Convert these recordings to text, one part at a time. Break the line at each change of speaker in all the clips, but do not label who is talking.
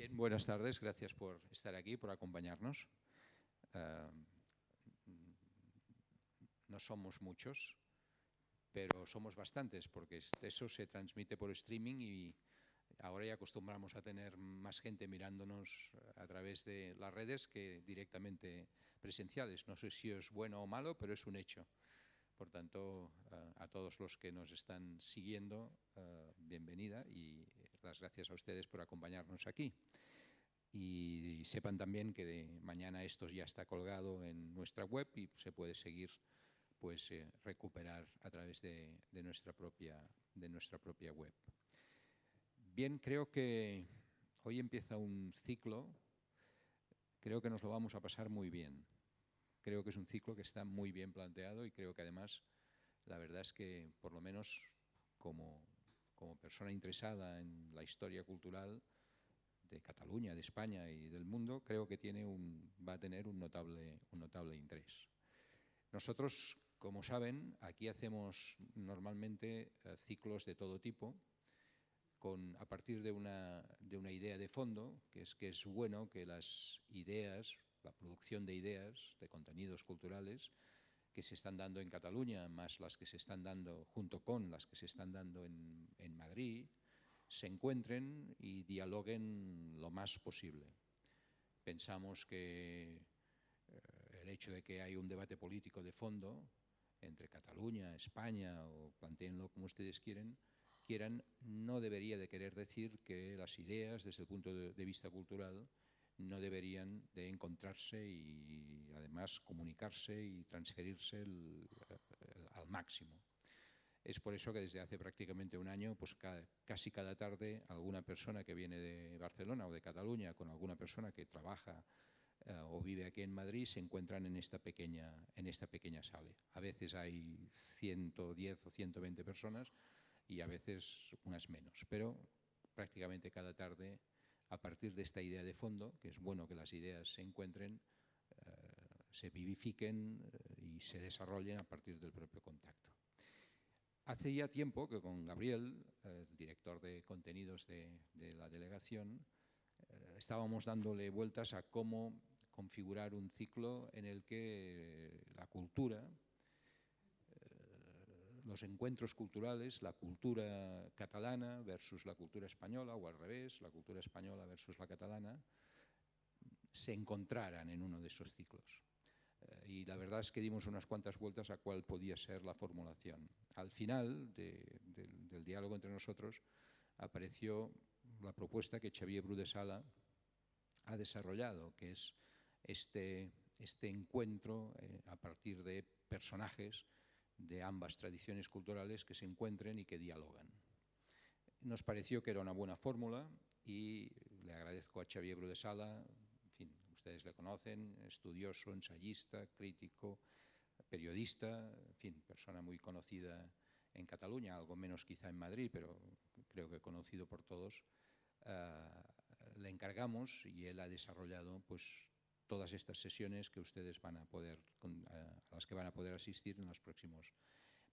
Bien, buenas tardes. Gracias por estar aquí, por acompañarnos. No somos muchos, pero somos bastantes, porque eso se transmite por streaming y ahora ya acostumbramos a tener más gente mirándonos a través de las redes que directamente presenciales. No sé si es bueno o malo, pero es un hecho. Por tanto, a todos los que nos están siguiendo, bienvenida y las gracias a ustedes por acompañarnos aquí. Y sepan también que mañana esto ya está colgado en nuestra web y se puede seguir, pues recuperar a través de nuestra propia web. Bien, creo que hoy empieza un ciclo, creo que nos lo vamos a pasar muy bien. Creo que es un ciclo que está muy bien planteado y creo que además la verdad es que por lo menos como persona interesada en la historia cultural de Cataluña, de España y del mundo, creo que va a tener un notable interés. Nosotros, como saben, aquí hacemos normalmente ciclos de todo tipo, a partir de una idea de fondo, que es bueno que las ideas, la producción de ideas, de contenidos culturales, que se están dando en Cataluña, más las que se están dando, junto con las que se están dando en Madrid, se encuentren y dialoguen lo más posible. Pensamos que el hecho de que hay un debate político de fondo entre Cataluña, España, o planteenlo como ustedes quieran, no debería de querer decir que las ideas, desde el punto de vista cultural, no deberían de encontrarse y además comunicarse y transferirse al máximo. Es por eso que desde hace prácticamente un año, pues casi cada tarde, alguna persona que viene de Barcelona o de Cataluña con alguna persona que trabaja o vive aquí en Madrid se encuentran en esta pequeña sala. A veces hay 110 o 120 personas y a veces unas menos, pero prácticamente cada tarde, a partir de esta idea de fondo, que es bueno que las ideas se encuentren, se vivifiquen y se desarrollen a partir del propio contacto. Hace ya tiempo que con Gabriel, el director de contenidos de la delegación, estábamos dándole vueltas a cómo configurar un ciclo en el que la cultura, los encuentros culturales, la cultura catalana versus la cultura española, o al revés, la cultura española versus la catalana, se encontraran en uno de esos ciclos. Y la verdad es que dimos unas cuantas vueltas a cuál podía ser la formulación. Al final del diálogo entre nosotros apareció la propuesta que Xavier Bru de Sala ha desarrollado, que es este encuentro a partir de personajes de ambas tradiciones culturales que se encuentren y que dialogan. Nos pareció que era una buena fórmula y le agradezco a Xavier Bru de Sala, en fin, ustedes le conocen, estudioso, ensayista, crítico, periodista, en fin, persona muy conocida en Cataluña, algo menos quizá en Madrid, pero creo que conocido por todos. Le encargamos y él ha desarrollado pues todas estas sesiones que ustedes a las que van a poder asistir en los próximos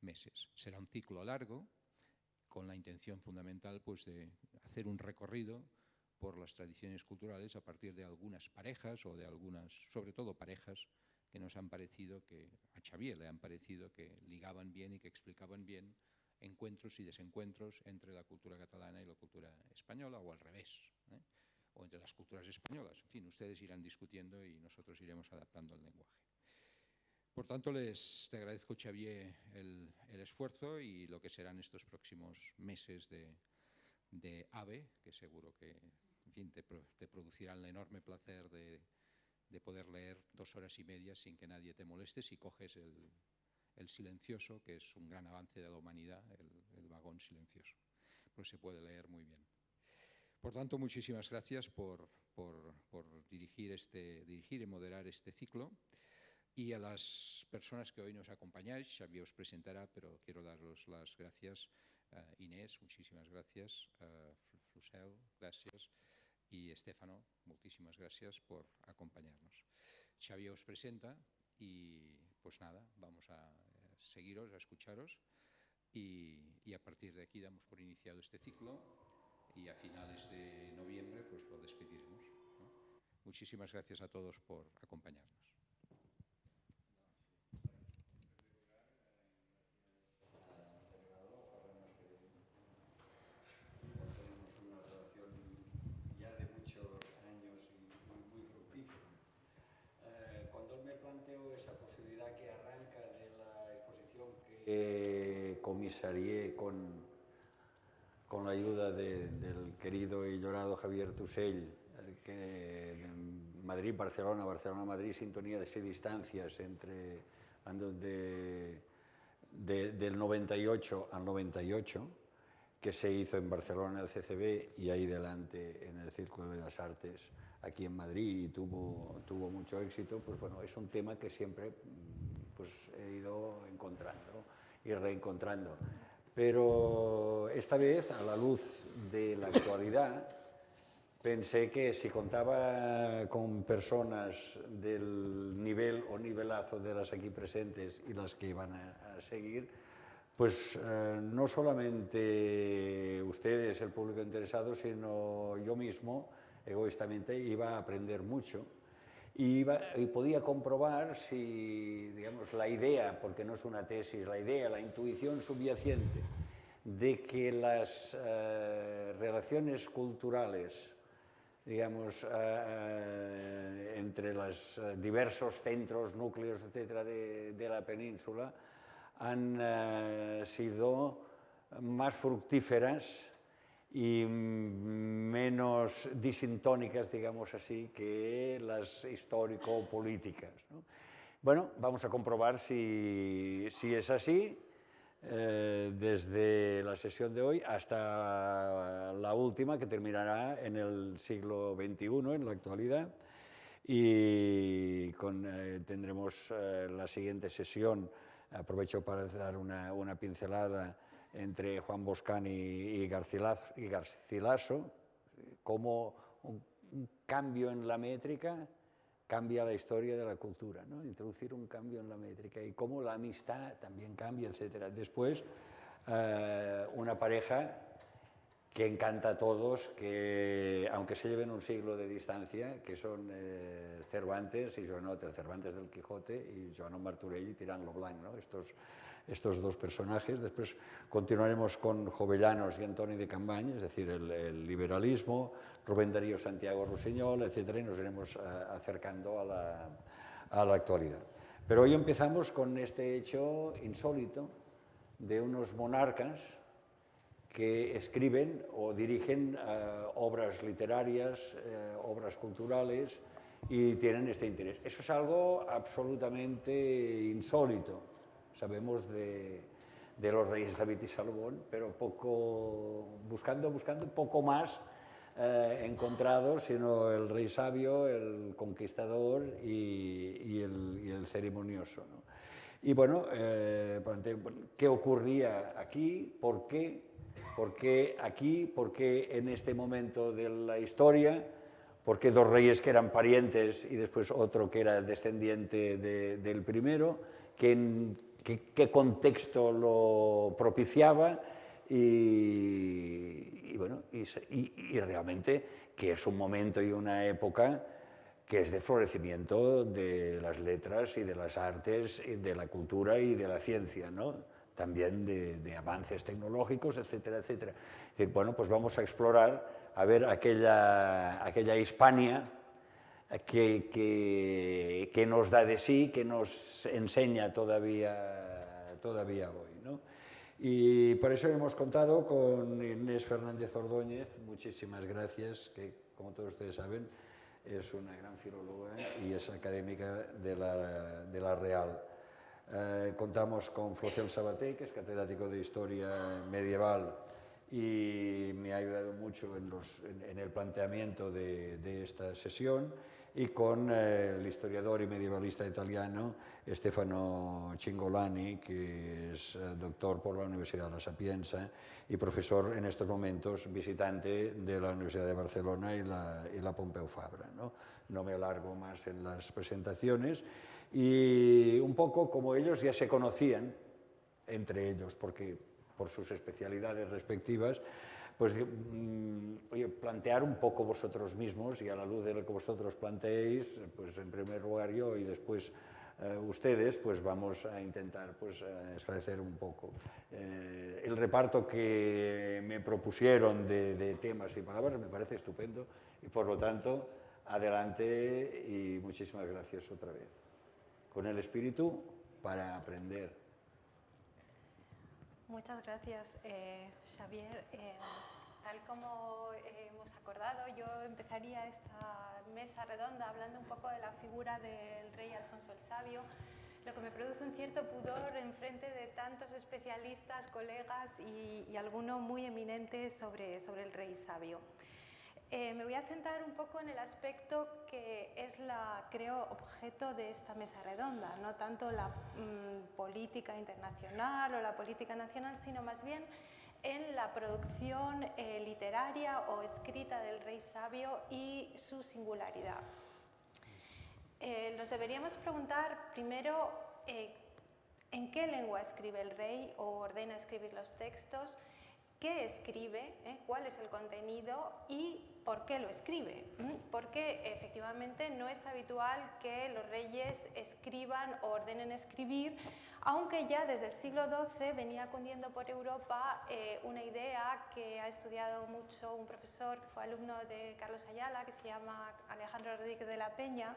meses. Será un ciclo largo con la intención fundamental pues de hacer un recorrido por las tradiciones culturales a partir de algunas parejas o de algunas, sobre todo parejas, que nos han parecido que, a Xavier le han parecido que ligaban bien y que explicaban bien encuentros y desencuentros entre la cultura catalana y la cultura española, o al revés, o entre las culturas españolas. En fin, ustedes irán discutiendo y nosotros iremos adaptando el lenguaje. Por tanto, te agradezco, Xavier, el esfuerzo y lo que serán estos próximos meses de AVE, que seguro que, en fin, te producirán el enorme placer de poder leer 2 horas y media sin que nadie te moleste si coges el silencioso, que es un gran avance de la humanidad, el vagón silencioso. Pues se puede leer muy bien. Por tanto, muchísimas gracias por dirigir y moderar este ciclo. Y a las personas que hoy nos acompañáis, Xavier os presentará, pero quiero daros las gracias. Inés, muchísimas gracias. Flusel, gracias. Y Estefano, muchísimas gracias por acompañarnos. Xavier os presenta y pues nada, vamos a seguiros, a escucharos y a partir de aquí damos por iniciado este ciclo y a finales de noviembre pues lo despediremos, ¿no? Muchísimas gracias a todos por acompañarnos.
Comisarié con la ayuda del querido y llorado Javier Tusell, que Madrid-Barcelona, Barcelona-Madrid, sintonía de 6 distancias entre del 98 al 98, que se hizo en Barcelona en el CCB y ahí delante en el Círculo de las Artes aquí en Madrid, y tuvo mucho éxito. Pues bueno, es un tema que siempre pues he ido encontrando y reencontrando. Pero esta vez, a la luz de la actualidad, pensé que si contaba con personas del nivel o nivelazo de las aquí presentes y las que van a seguir, pues no solamente ustedes, el público interesado, sino yo mismo, egoístamente, iba a aprender mucho. Y podía comprobar si, digamos, la idea, porque no es una tesis, la idea, la intuición subyacente de que las relaciones culturales, digamos, entre los diversos centros, núcleos, etcétera, de la península, han sido más fructíferas y menos disintónicas, digamos así, que las histórico-políticas, ¿no? Bueno, vamos a comprobar si es así, desde la sesión de hoy hasta la última, que terminará en el siglo XXI, en la actualidad, y tendremos la siguiente sesión. Aprovecho para dar una pincelada entre Juan Boscani y Garcilaso, cómo un cambio en la métrica cambia la historia de la cultura, ¿no? Introducir un cambio en la métrica y cómo la amistad también cambia, etc. Después, una pareja que encanta a todos, que aunque se lleven un siglo de distancia, que son Cervantes y Cervantes del Quijote y Joan Martorell y Tirant lo Blanc, ¿no? Estos dos personajes. Después continuaremos con Jovellanos y Antoni de Campany, es decir, el liberalismo, Rubén Darío Santiago Rusiñol, etcétera, y nos iremos acercando a la actualidad. Pero hoy empezamos con este hecho insólito de unos monarcas que escriben o dirigen obras literarias, obras culturales, y tienen este interés. Eso es algo absolutamente insólito. Sabemos de los reyes David y Salomón, pero buscando poco más encontrado, sino el rey sabio, el conquistador y el ceremonioso, ¿no? Y bueno, ¿qué ocurría aquí? ¿Por qué? ¿Por qué aquí? ¿Por qué en este momento de la historia? ¿Por qué dos reyes que eran parientes y después otro que era descendiente del primero? ¿Qué contexto lo propiciaba? Y realmente que es un momento y una época que es de florecimiento de las letras y de las artes, y de la cultura y de la ciencia, ¿no? También de avances tecnológicos, etcétera, etcétera. Es decir, bueno, pues vamos a explorar, a ver aquella Hispania que nos da de sí, que nos enseña todavía hoy, ¿no? Y por eso hemos contado con Inés Fernández Ordóñez. Muchísimas gracias, que como todos ustedes saben es una gran filóloga y es académica de la Real. Contamos con Flocel Sabaté, que es catedrático de Historia Medieval y me ha ayudado mucho en el planteamiento de esta sesión, y con el historiador y medievalista italiano Stefano Cingolani, que es doctor por la Universidad La Sapienza y profesor en estos momentos visitante de la Universidad de Barcelona y la Pompeu Fabra, ¿no? No me alargo más en las presentaciones, y un poco como ellos ya se conocían entre ellos, porque por sus especialidades respectivas, pues oye, plantear un poco vosotros mismos, y a la luz de lo que vosotros planteéis, pues en primer lugar yo y después ustedes, pues vamos a intentar pues, esclarecer un poco. El reparto que me propusieron de temas y palabras me parece estupendo y por lo tanto, adelante y muchísimas gracias otra vez. Con el espíritu para aprender.
Muchas gracias, Xavier. Tal como hemos acordado, yo empezaría esta mesa redonda hablando un poco de la figura del rey Alfonso el Sabio, lo que me produce un cierto pudor en frente de tantos especialistas, colegas y alguno muy eminente sobre el rey sabio. Me voy a centrar un poco en el aspecto que es, creo, objeto de esta mesa redonda, no tanto la política internacional o la política nacional, sino más bien en la producción literaria o escrita del rey sabio y su singularidad. Nos deberíamos preguntar primero en qué lengua escribe el rey o ordena escribir los textos, qué escribe, cuál es el contenido y por qué lo escribe. Porque efectivamente no es habitual que los reyes escriban o ordenen escribir, aunque ya desde el siglo XII venía cundiendo por Europa una idea que ha estudiado mucho un profesor que fue alumno de Carlos Ayala, que se llama Alejandro Rodríguez de la Peña,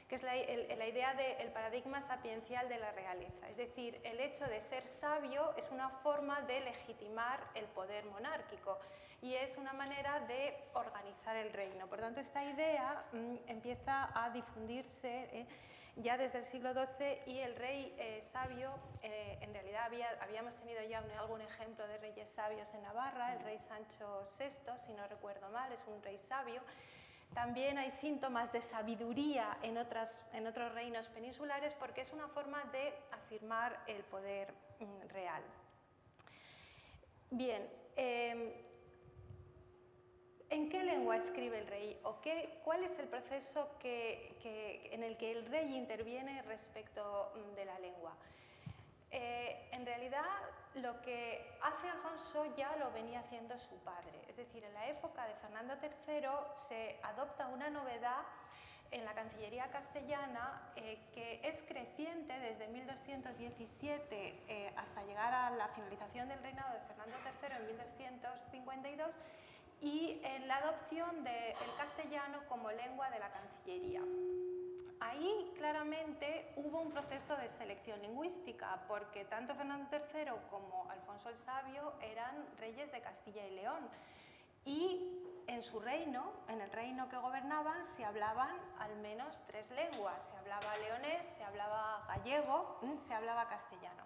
que es la idea del paradigma sapiencial de la realeza. Es decir, el hecho de ser sabio es una forma de legitimar el poder monárquico y es una manera de organizar el reino. Por tanto, esta idea empieza a difundirse ya desde el siglo XII y el rey sabio, en realidad habíamos tenido ya algún ejemplo de reyes sabios en Navarra, el rey Sancho VI, si no recuerdo mal, es un rey sabio. También hay síntomas de sabiduría en otros reinos peninsulares porque es una forma de afirmar el poder real. Bien, ¿en qué lengua escribe el rey? ¿O cuál es el proceso en el que el rey interviene respecto de la lengua? En realidad, lo que hace Alfonso ya lo venía haciendo su padre. Es decir, en la época de Fernando III se adopta una novedad en la Cancillería castellana que es creciente desde 1217 hasta llegar a la finalización del reinado de Fernando III en 1252 y en la adopción del castellano como lengua de la Cancillería. Ahí claramente hubo un proceso de selección lingüística, porque tanto Fernando III como Alfonso el Sabio eran reyes de Castilla y León. Y en su reino, en el reino que gobernaban, se hablaban al menos 3 lenguas. Se hablaba leonés, se hablaba gallego, se hablaba castellano.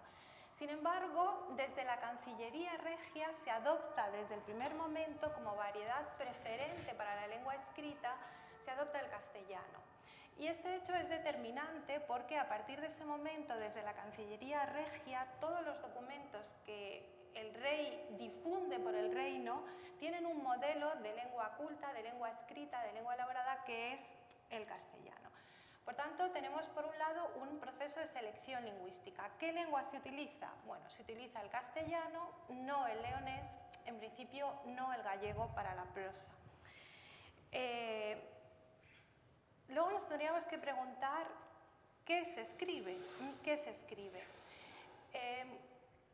Sin embargo, desde la Cancillería regia se adopta desde el primer momento como variedad preferente para la lengua escrita, se adopta el castellano. Y este hecho es determinante porque a partir de ese momento, desde la Cancillería regia, todos los documentos que el rey difunde por el reino tienen un modelo de lengua culta, de lengua escrita, de lengua elaborada, que es el castellano. Por tanto, tenemos por un lado un proceso de selección lingüística. ¿Qué lengua se utiliza? Bueno, se utiliza el castellano, no el leonés, en principio no el gallego para la prosa. Luego nos tendríamos que preguntar qué se escribe. ¿Qué se escribe?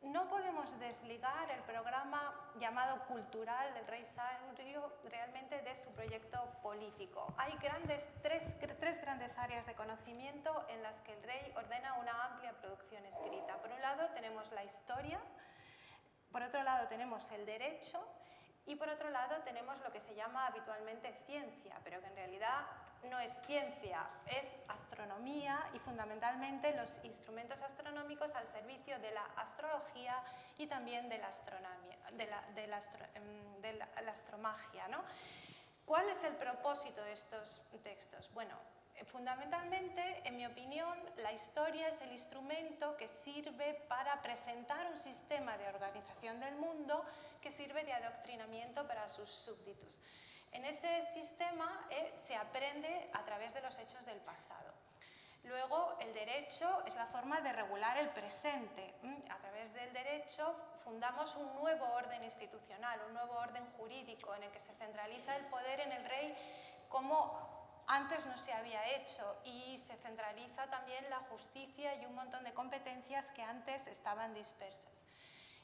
No podemos desligar el programa llamado cultural del rey sabio realmente de su proyecto político. Hay tres grandes áreas de conocimiento en las que el rey ordena una amplia producción escrita. Por un lado tenemos la historia, por otro lado tenemos el derecho y por otro lado tenemos lo que se llama habitualmente ciencia, pero que en realidad no es ciencia, es astronomía y fundamentalmente los instrumentos astronómicos al servicio de la astrología y también de la astronomía, de la astromagia, ¿no? ¿Cuál es el propósito de estos textos? Bueno, fundamentalmente, en mi opinión, la historia es el instrumento que sirve para presentar un sistema de organización del mundo que sirve de adoctrinamiento para sus súbditos. En ese sistema se aprende a través de los hechos del pasado. Luego, el derecho es la forma de regular el presente. A través del derecho fundamos un nuevo orden institucional, un nuevo orden jurídico en el que se centraliza el poder en el rey como antes no se había hecho, y se centraliza también la justicia y un montón de competencias que antes estaban dispersas.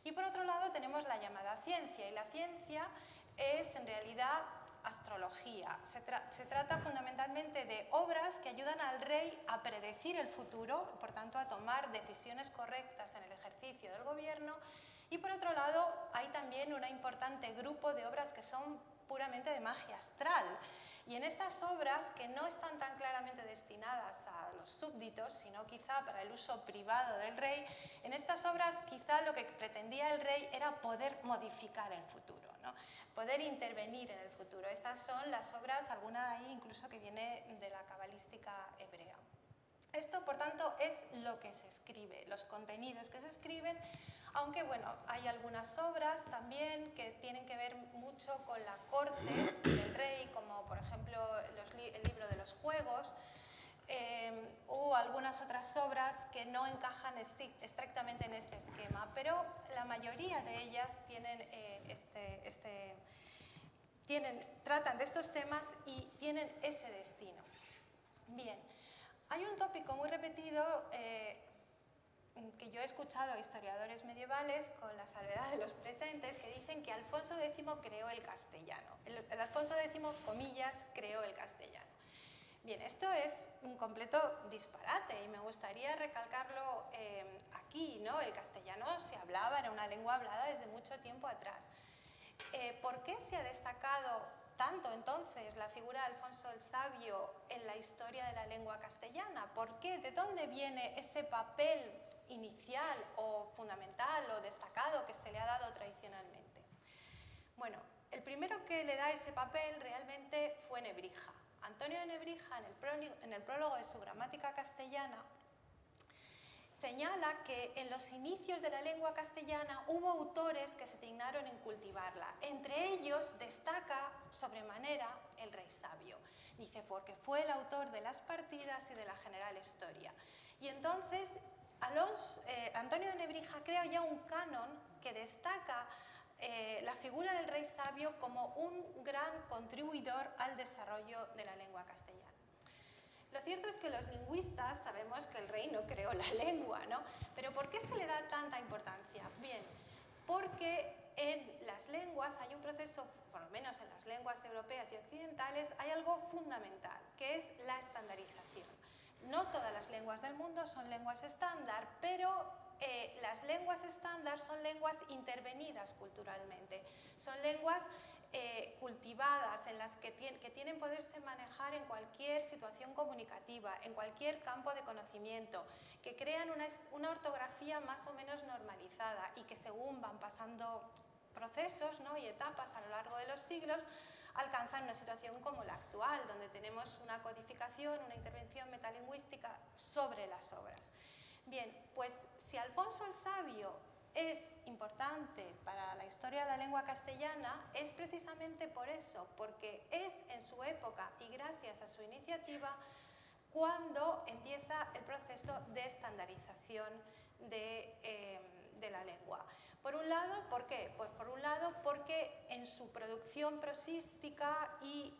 Y por otro lado tenemos la llamada ciencia, y la ciencia es en realidad astrología. Se trata fundamentalmente de obras que ayudan al rey a predecir el futuro, por tanto a tomar decisiones correctas en el ejercicio del gobierno, y por otro lado hay también un importante grupo de obras que son puramente de magia astral. Y en estas obras, que no están tan claramente destinadas a los súbditos, sino quizá para el uso privado del rey, en estas obras quizá lo que pretendía el rey era poder modificar el futuro, ¿no? Poder intervenir en el futuro. Estas son las obras, alguna ahí incluso que viene de la cabalística hebrea. Esto, por tanto, es lo que se escribe, los contenidos que se escriben, aunque bueno, hay algunas obras también que tienen que ver mucho con la corte del rey, como por ejemplo el libro de los juegos, o algunas otras obras que no encajan estrictamente en este esquema, pero la mayoría de ellas tratan de estos temas y tienen ese destino. Bien, hay un tópico muy repetido que yo he escuchado a historiadores medievales, con la salvedad de los presentes, que dicen que Alfonso X creó el castellano. El Alfonso X, comillas, creó el castellano. Bien, esto es un completo disparate y me gustaría recalcarlo aquí, ¿no? El castellano se hablaba, era una lengua hablada desde mucho tiempo atrás. ¿Por qué se ha destacado tanto entonces la figura de Alfonso el Sabio en la historia de la lengua castellana? ¿Por qué? ¿De dónde viene ese papel inicial o fundamental o destacado que se le ha dado tradicionalmente? Bueno, el primero que le da ese papel realmente fue Nebrija. Antonio de Nebrija, en el prólogo de su Gramática Castellana, señala que en los inicios de la lengua castellana hubo autores que se dignaron en cultivarla. Entre ellos destaca sobremanera el Rey Sabio. Dice, porque fue el autor de las partidas y de la general historia. Y entonces Antonio de Nebrija crea ya un canon que destaca la figura del Rey Sabio como un gran contribuidor al desarrollo de la lengua castellana. Lo cierto es que los lingüistas sabemos que el rey no creó la lengua, ¿no? Pero ¿por qué se le da tanta importancia? Bien, porque en las lenguas hay un proceso, por lo menos en las lenguas europeas y occidentales, hay algo fundamental, que es la estandarización. No todas las lenguas del mundo son lenguas estándar, pero las lenguas estándar son lenguas intervenidas culturalmente, son lenguas cultivadas, en las que tienen poderse manejar en cualquier situación comunicativa, en cualquier campo de conocimiento, que crean una ortografía más o menos normalizada y que según van pasando procesos, ¿no?, y etapas a lo largo de los siglos, alcanzan una situación como la actual, donde tenemos una codificación, una intervención metalingüística sobre las obras. Bien, pues si Alfonso el Sabio es importante para la historia de la lengua castellana, es precisamente por eso, porque es en su época y gracias a su iniciativa cuando empieza el proceso de estandarización de la lengua. Por un lado, ¿por qué? Pues por un lado porque en su producción prosística y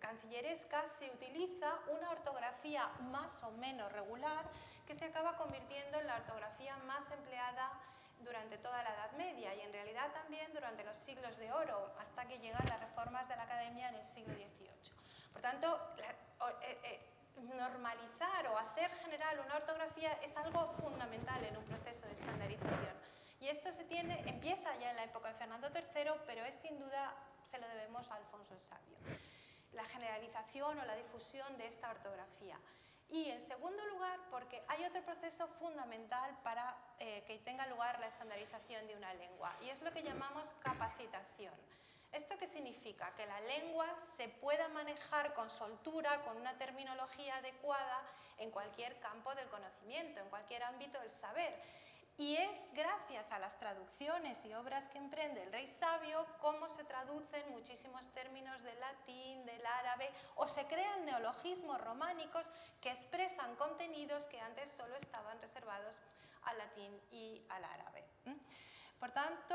cancilleresca se utiliza una ortografía más o menos regular que se acaba convirtiendo en la ortografía más empleada durante toda la Edad Media y en realidad también durante los siglos de oro, hasta que llegan las reformas de la Academia en el siglo XVIII. Por tanto, normalizar o hacer general una ortografía es algo fundamental en un proceso de estandarización. Y esto empieza ya en la época de Fernando III, pero es sin duda, se lo debemos a Alfonso el Sabio. La generalización o la difusión de esta ortografía. Y en segundo lugar, porque hay otro proceso fundamental para que tenga lugar la estandarización de una lengua, y es lo que llamamos capacitación. ¿Esto qué significa? Que la lengua se pueda manejar con soltura, con una terminología adecuada en cualquier campo del conocimiento, en cualquier ámbito del saber. Y es gracias a las traducciones y obras que emprende el rey sabio cómo se traducen muchísimos términos del latín, del árabe, o se crean neologismos románicos que expresan contenidos que antes solo estaban reservados al latín y al árabe. Por tanto,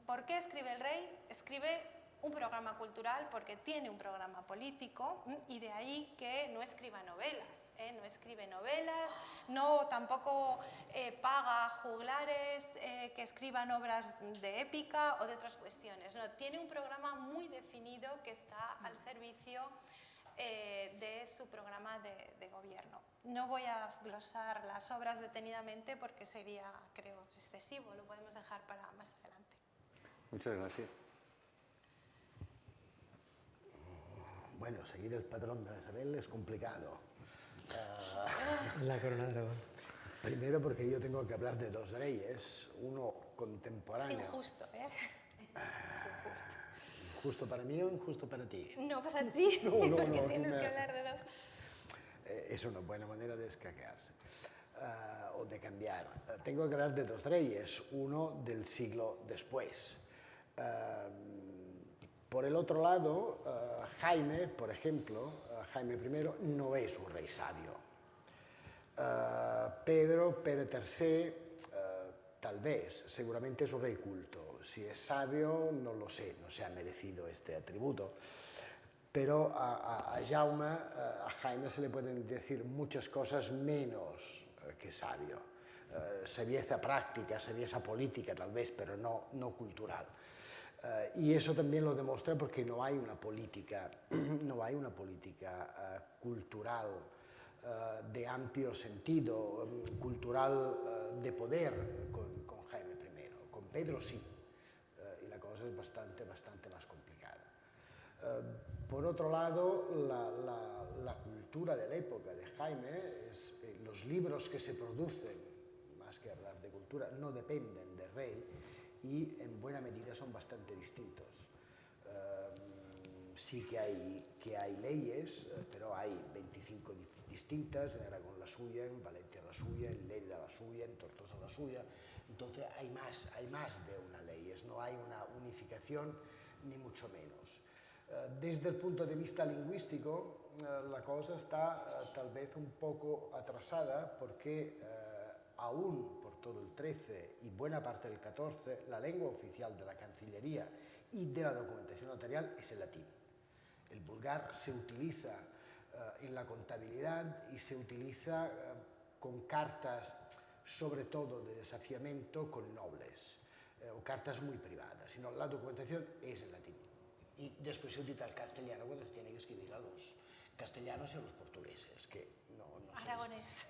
¿por qué escribe el rey? Escribe un programa cultural porque tiene un programa político, y de ahí que no escriba novelas, no escribe novelas, no tampoco paga juglares que escriban obras de épica o de otras cuestiones. No, tiene un programa muy definido que está al servicio de su programa de gobierno. No voy a glosar las obras detenidamente porque sería, creo, excesivo, lo podemos dejar para más adelante.
Muchas gracias.
Bueno, seguir el patrón de Isabel es complicado.
La corona de Aragón.
Primero porque yo tengo que hablar de dos reyes, uno contemporáneo.
Es injusto, ¿eh? Es injusto.
¿Injusto para mí o injusto para ti?
No para ti,
No,
porque tienes que hablar de dos.
Es una buena manera de escaquearse o de cambiar. Tengo que hablar de dos reyes, uno del siglo después. Por el otro lado, Jaime, por ejemplo, Jaime I, no es un rey sabio. Pedro III, tal vez, seguramente es un rey culto. Si es sabio, no lo sé, no se ha merecido este atributo. Pero a Jaume, a Jaime se le pueden decir muchas cosas menos que sabio. Sabieza práctica, sabieza política tal vez, pero no cultural. Y eso también lo demuestra porque no hay una política, cultural de amplio sentido, cultural de poder con Jaime I. Con Pedro sí, y la cosa es bastante más complicada. Por otro lado, la cultura de la época de Jaime, los libros que se producen, más que hablar de cultura, no dependen del rey, y en buena medida son bastante distintos. Sí que hay leyes, pero hay 25 distintas, en Aragón la suya, en Valencia la suya, en Lérida la suya, en Tortosa la suya. Entonces hay más de una ley, no hay una unificación ni mucho menos. Desde el punto de vista lingüístico, la cosa está tal vez un poco atrasada porque aún por todo el XIII y buena parte del XIV, la lengua oficial de la Cancillería y de la documentación notarial es el latín. El vulgar se utiliza en la contabilidad y se utiliza con cartas, sobre todo de desafiamiento, con nobles, o cartas muy privadas, sino la documentación es en latín. Y después se utiliza el castellano cuando se tiene que escribir a los castellanos y a los portugueses, que no
Aragonés.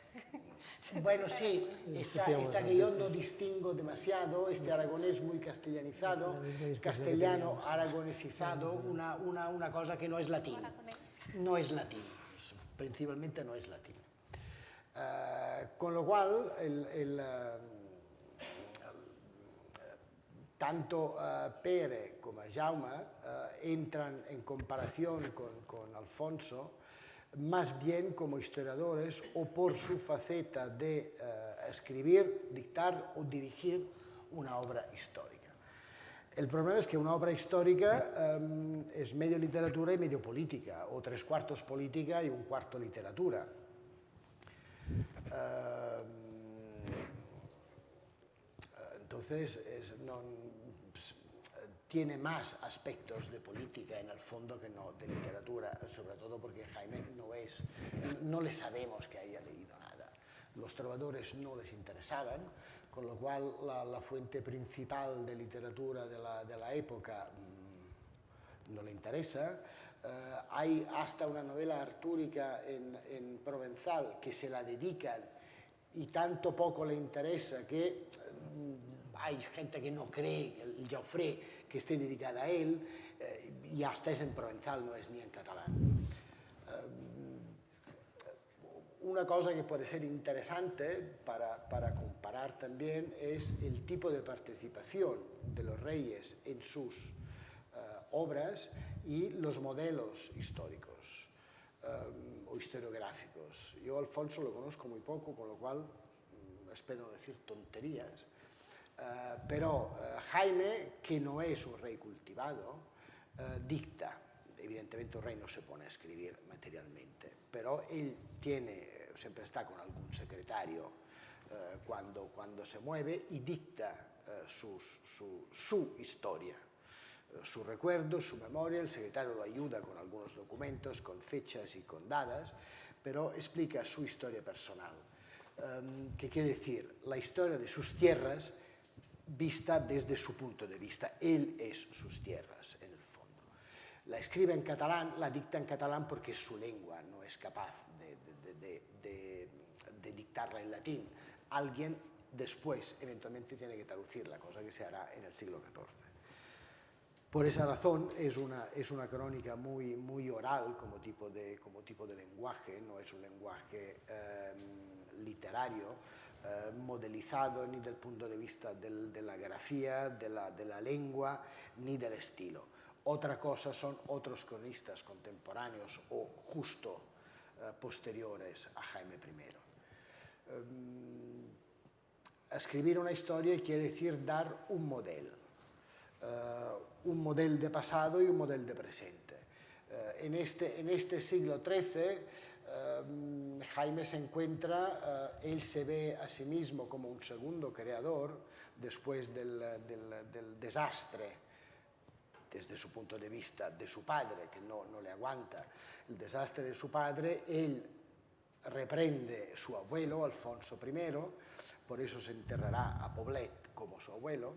Bueno, sí, está que yo no distingo demasiado, aragonés muy castellanizado, castellano aragonesizado, una cosa que no es latín. No es latín, principalmente no es latín. Con lo cual, tanto Pere como Jaume entran en comparación con Alfonso más bien como historiadores o por su faceta de escribir, dictar o dirigir una obra histórica. El problema es que una obra histórica es medio literatura y medio política, o 3/4 política y 1/4 literatura. Entonces, tiene más aspectos de política en el fondo que no de literatura, sobre todo porque Jaime no le sabemos que haya leído nada. Los trovadores no les interesaban, con lo cual la fuente principal de literatura de la época no le interesa. Hay hasta una novela artúrica en provenzal que se la dedican y tanto poco le interesa que hay gente que no cree, el Geoffrey, que esté dedicada a él, y hasta es en provenzal, no es ni en catalán. Una cosa que puede ser interesante para comparar también es el tipo de participación de los reyes en sus obras y los modelos históricos o historiográficos. Yo a Alfonso lo conozco muy poco, con lo cual espero no decir tonterías, pero Jaime, que no es un rey cultivado, dicta. Evidentemente un rey no se pone a escribir materialmente, pero él siempre está con algún secretario cuando se mueve y dicta su historia, su recuerdo, su memoria. El secretario lo ayuda con algunos documentos, con fechas y con dadas, pero explica su historia personal. ¿Qué quiere decir? La historia de sus tierras vista desde su punto de vista. Él es sus tierras, en el fondo. La escribe en catalán, la dicta en catalán porque es su lengua, no es capaz de dictarla en latín. Alguien después, eventualmente, tiene que traducirla, cosa que se hará en el siglo XIV. Por esa razón es una crónica muy oral como tipo de lenguaje, no es un lenguaje literario, modelizado ni del punto de vista de la grafía, de la lengua, ni del estilo. Otra cosa son otros cronistas contemporáneos o justo posteriores a Jaime I. Escribir una historia quiere decir dar un modelo de pasado y un modelo de presente. En este siglo XIII, Jaime se encuentra, él se ve a sí mismo como un segundo creador después del desastre, desde su punto de vista, de su padre, que no le aguanta el desastre de su padre. Él reprende su abuelo, Alfonso I, por eso se enterrará a Poblet como su abuelo,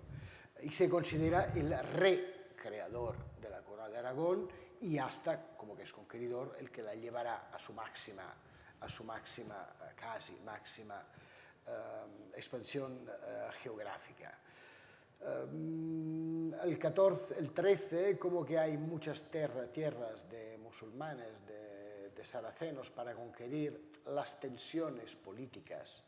y se considera el recreador de la corona de Aragón y hasta, como que es conquistador, el que la llevará a su máxima, casi máxima expansión geográfica. El XIII, como que hay muchas tierras de musulmanes, de saracenos, para conquistar, las tensiones políticas,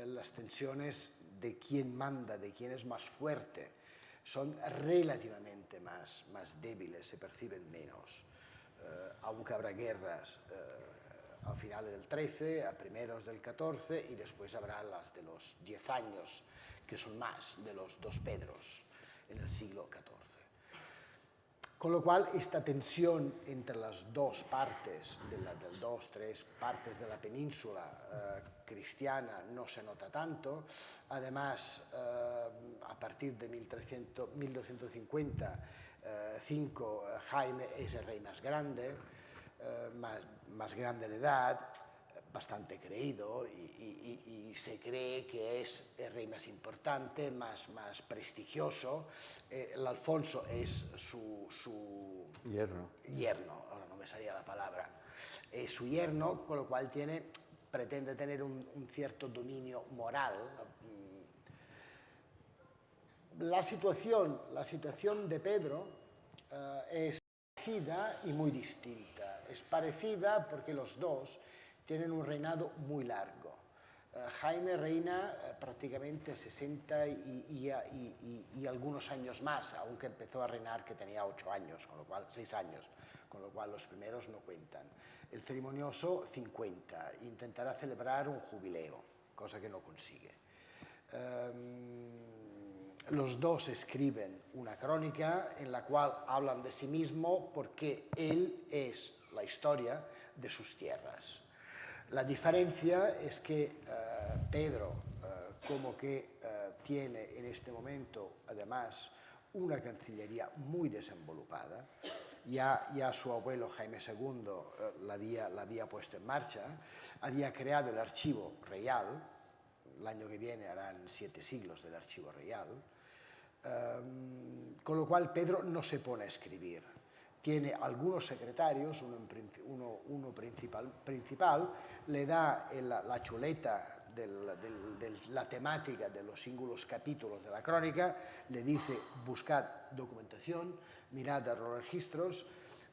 las tensiones de quién manda, de quién es más fuerte, son relativamente más débiles, se perciben menos, aunque habrá guerras a finales del XIII, a primeros del XIV, y después habrá las de los 10 años, que son más de los dos Pedros en el siglo XIV. Con lo cual, esta tensión entre las dos partes, tres partes de la península cristiana, no se nota tanto. Además, a partir de 1255, Jaime es el rey más grande, más grande de edad, bastante creído, y se cree que es el rey más importante, más prestigioso. El Alfonso es su yerno, ahora no me salía la palabra, es su yerno, con lo cual pretende tener un cierto dominio moral. La situación de Pedro es parecida y muy distinta. Es parecida porque los dos tienen un reinado muy largo. Jaime reina prácticamente 60 y algunos años más, aunque empezó a reinar que tenía 8 años, 6 años, con lo cual los primeros no cuentan. El ceremonioso 50, intentará celebrar un jubileo, cosa que no consigue. Los dos escriben una crónica en la cual hablan de sí mismo porque él es la historia de sus tierras. La diferencia es que Pedro, como que tiene en este momento, además, una cancillería muy desenvolupada. Ya su abuelo Jaime II la había puesto en marcha, había creado el archivo real. El año que viene harán 7 siglos del archivo real, con lo cual Pedro no se pone a escribir. Tiene algunos secretarios, uno principal, le da la chuleta de la temática de los singulos capítulos de la crónica, le dice: buscad documentación, mirad los registros.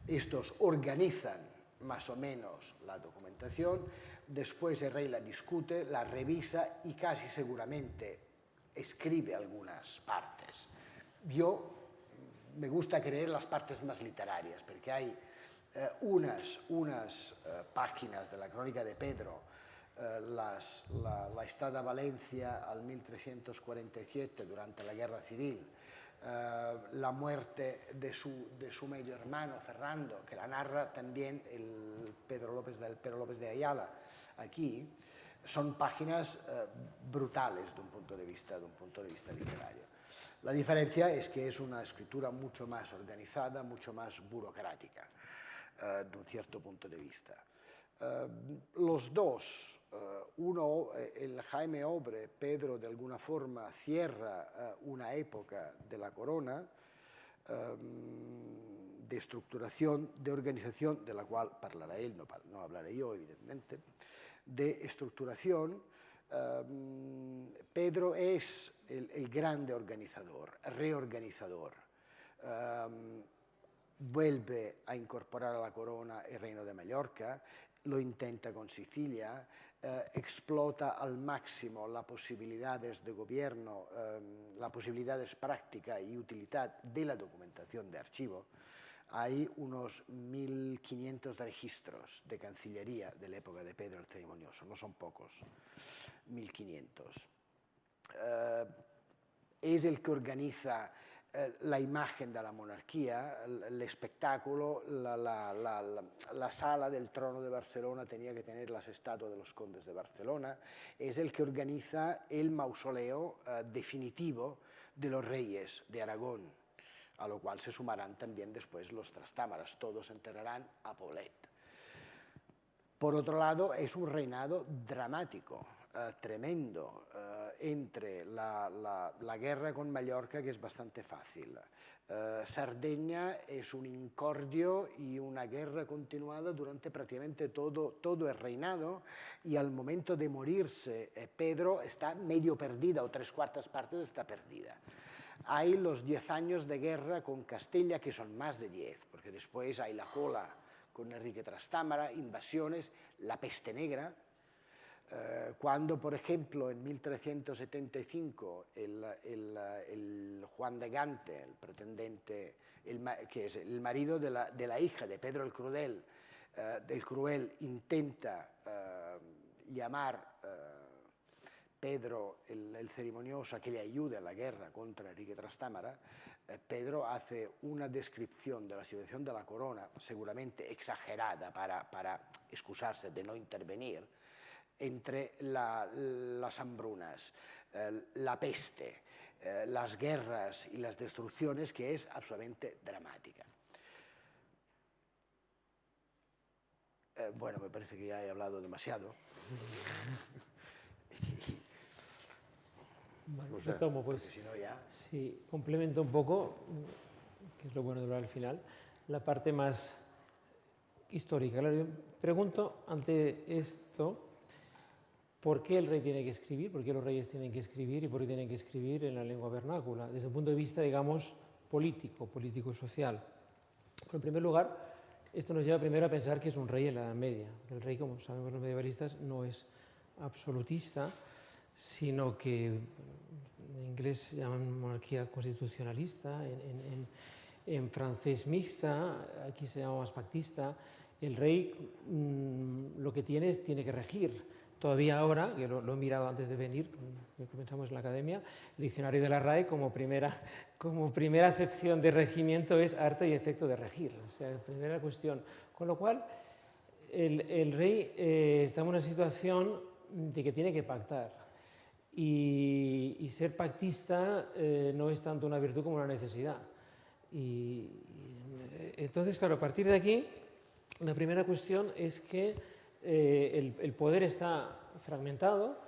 Estos organizan más o menos la documentación, después el rey la discute, la revisa y casi seguramente escribe algunas partes. Me gusta creer las partes más literarias, porque hay unas páginas de la crónica de Pedro la estada Valencia al 1347 durante la Guerra Civil, la muerte de su medio hermano Fernando, que la narra también el Pedro López de Ayala aquí, son páginas brutales de un punto de vista literario. La diferencia es que es una escritura mucho más organizada, mucho más burocrática, de un cierto punto de vista. Los dos, el Jaime Obre, Pedro de alguna forma cierra una época de la corona de estructuración, de organización, de la cual hablará él, no hablaré yo evidentemente, de estructuración. Pedro es el grande organizador, reorganizador. Vuelve a incorporar a la corona el Reino de Mallorca, lo intenta con Sicilia, explota al máximo las posibilidades de gobierno, las posibilidades prácticas y utilidad de la documentación de archivo. Hay unos 1500 registros de Cancillería de la época de Pedro el Ceremonioso, no son pocos, 1500. Es el que organiza la imagen de la monarquía, el espectáculo, la sala del trono de Barcelona tenía que tener las estatuas de los condes de Barcelona, es el que organiza el mausoleo definitivo de los reyes de Aragón, a lo cual se sumarán también después los Trastámaras, todos enterrarán a Poblet. Por otro lado, es un reinado dramático, tremendo, entre la guerra con Mallorca, que es bastante fácil. Sardeña es un incordio y una guerra continuada durante prácticamente todo el reinado, y al momento de morirse Pedro está medio perdida, o 3/4 partes está perdida. Hay los 10 años de guerra con Castilla, que son más de 10, porque después hay la cola con Enrique Trastámara, invasiones, la peste negra. Cuando, por ejemplo, en 1375 el Juan de Gante, el pretendente, que es el marido de la hija de Pedro el Cruel, intenta llamar Pedro el Ceremonioso a que le ayude a la guerra contra Enrique Trastámara, Pedro hace una descripción de la situación de la corona, seguramente exagerada para excusarse de no intervenir, entre las hambrunas, la peste, las guerras y las destrucciones, que es absolutamente dramática. Bueno, me parece que ya he hablado demasiado.
Bueno, retomo, pues,
si no ya...
Sí, complemento un poco, que es lo bueno de hablar al final, la parte más histórica. Claro, yo pregunto ante esto, ¿por qué el rey tiene que escribir? ¿Por qué los reyes tienen que escribir? ¿Y por qué tienen que escribir en la lengua vernácula? Desde un punto de vista, digamos, político-social. Bueno, en primer lugar, esto nos lleva primero a pensar que es un rey en la Edad Media. El rey, como sabemos los medievalistas, no es absolutista, sino que en inglés se llaman monarquía constitucionalista, en francés mixta, aquí se llama más pactista. El rey lo que tiene que regir. Todavía ahora, que lo he mirado antes de venir, que pensamos en la academia, el diccionario de la RAE como primera acepción de regimiento es arte y efecto de regir, o sea, primera cuestión. Con lo cual, el rey está en una situación de que tiene que pactar. Y ser pactista no es tanto una virtud como una necesidad. Y entonces, claro, a partir de aquí, la primera cuestión es que el poder está fragmentado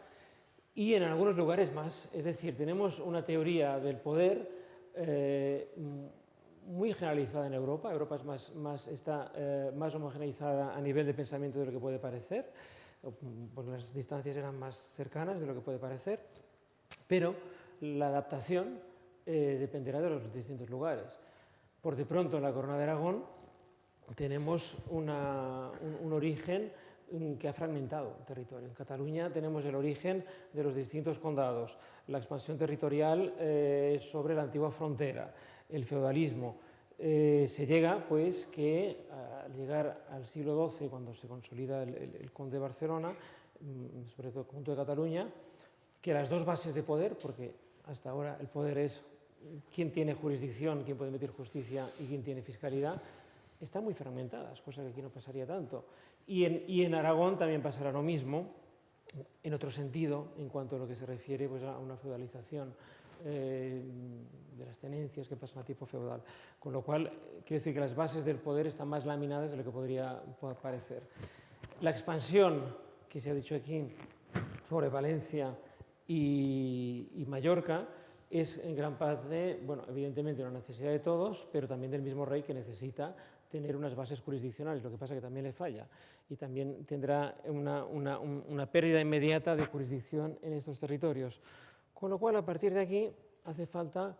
y en algunos lugares más. Es decir, tenemos una teoría del poder muy generalizada en Europa. Europa está más homogeneizada a nivel de pensamiento de lo que puede parecer, porque las distancias eran más cercanas de lo que puede parecer, pero la adaptación dependerá de los distintos lugares. Por de pronto, en la Corona de Aragón tenemos un origen que ha fragmentado el territorio. En Cataluña tenemos el origen de los distintos condados, la expansión territorial sobre la antigua frontera, el feudalismo. Se llega, pues, que al llegar al siglo XII, cuando se consolida el conde de Barcelona, sobre todo el conjunto de Cataluña, que las dos bases de poder, porque hasta ahora el poder es quién tiene jurisdicción, quién puede emitir justicia y quién tiene fiscalidad, están muy fragmentadas, cosa que aquí no pasaría tanto. Y en Aragón también pasará lo mismo, en otro sentido, en cuanto a lo que se refiere pues, a una feudalización de las tenencias que pasan a tipo feudal. Con lo cual, quiere decir que las bases del poder están más laminadas de lo que podría parecer. La expansión que se ha dicho aquí sobre Valencia y Mallorca es en gran parte, bueno, evidentemente una necesidad de todos, pero también del mismo rey que necesita tener unas bases jurisdiccionales, lo que pasa que también le falla y también tendrá una pérdida inmediata de jurisdicción en estos territorios. Con lo cual, a partir de aquí, hace falta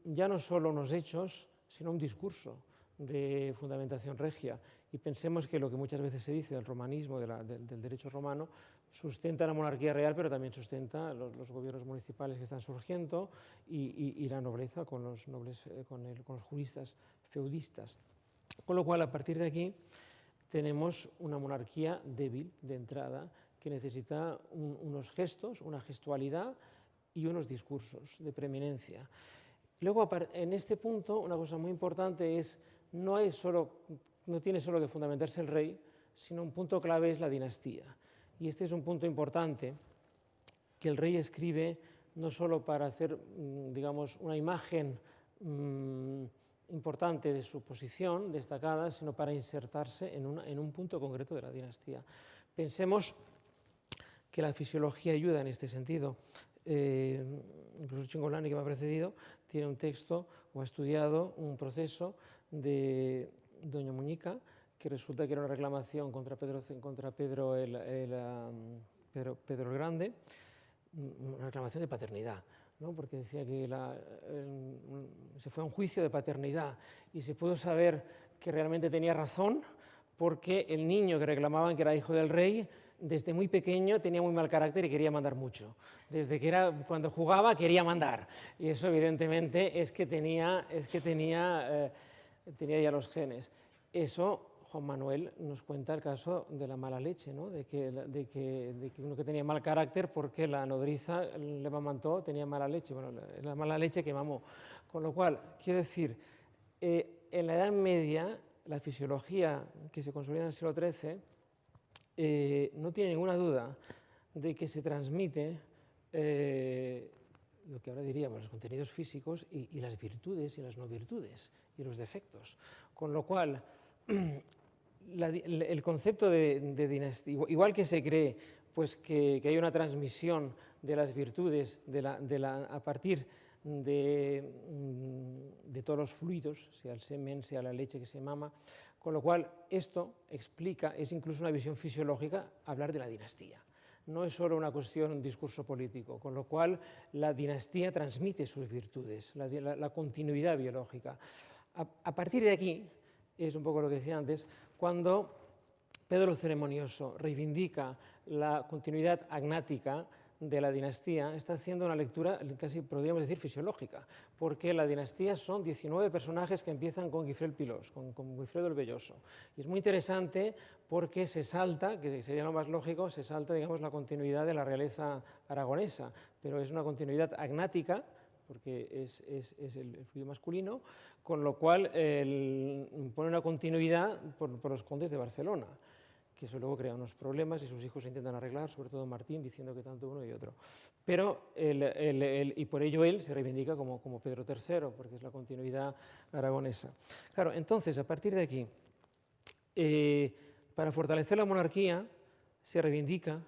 ya no solo unos hechos, sino un discurso de fundamentación regia. Y pensemos que lo que muchas veces se dice del romanismo, del derecho romano, sustenta la monarquía real, pero también sustenta los gobiernos municipales que están surgiendo y la nobleza con los juristas feudistas. Con lo cual, a partir de aquí, tenemos una monarquía débil de entrada que necesita unos gestos, una gestualidad y unos discursos de preeminencia. Luego, en este punto, una cosa muy importante es, no tiene solo que fundamentarse el rey, sino un punto clave es la dinastía. Y este es un punto importante que el rey escribe no solo para hacer, digamos, una imagen importante de su posición destacada, sino para insertarse en un punto concreto de la dinastía. Pensemos que la fisiología ayuda en este sentido. El profesor Cingolani, que me ha precedido, tiene un texto o ha estudiado un proceso de Doña Muñica, que resulta que era una reclamación contra Pedro el Grande, una reclamación de paternidad, ¿no? Porque decía que se fue a un juicio de paternidad y se pudo saber que realmente tenía razón porque el niño que reclamaban que era hijo del rey, desde muy pequeño tenía muy mal carácter y quería mandar mucho. Desde que cuando jugaba quería mandar. Y eso evidentemente es que tenía ya los genes. Eso, Juan Manuel nos cuenta el caso de la mala leche, ¿no? de que uno que tenía mal carácter porque la nodriza le amamantó, tenía mala leche. Bueno, la mala leche que mamó. Con lo cual, quiero decir, en la Edad Media, la fisiología que se consolida en el siglo XIII no tiene ninguna duda de que se transmite lo que ahora diríamos los contenidos físicos y las virtudes y las no virtudes y los defectos. Con lo cual, el concepto de dinastía, igual que se cree pues, que hay una transmisión de las virtudes a partir de todos los fluidos, sea el semen, sea la leche que se mama, con lo cual esto explica, es incluso una visión fisiológica, hablar de la dinastía. No es solo una cuestión, un discurso político, con lo cual la dinastía transmite sus virtudes, la continuidad biológica. A partir de aquí, es un poco lo que decía antes, cuando Pedro el Ceremonioso reivindica la continuidad agnática de la dinastía, está haciendo una lectura casi podríamos decir fisiológica, porque la dinastía son 19 personajes que empiezan con Guifré el Pilós, con Guifredo el Velloso. Y es muy interesante porque se salta, que sería lo más lógico, se salta, digamos, la continuidad de la realeza aragonesa, pero es una continuidad agnática, porque es el fluido masculino, con lo cual pone una continuidad por los condes de Barcelona, que eso luego crea unos problemas y sus hijos se intentan arreglar, sobre todo Martín, diciendo que tanto uno y otro. Pero, y por ello él se reivindica como Pedro III, porque es la continuidad aragonesa. Claro, entonces, a partir de aquí, para fortalecer la monarquía, se reivindica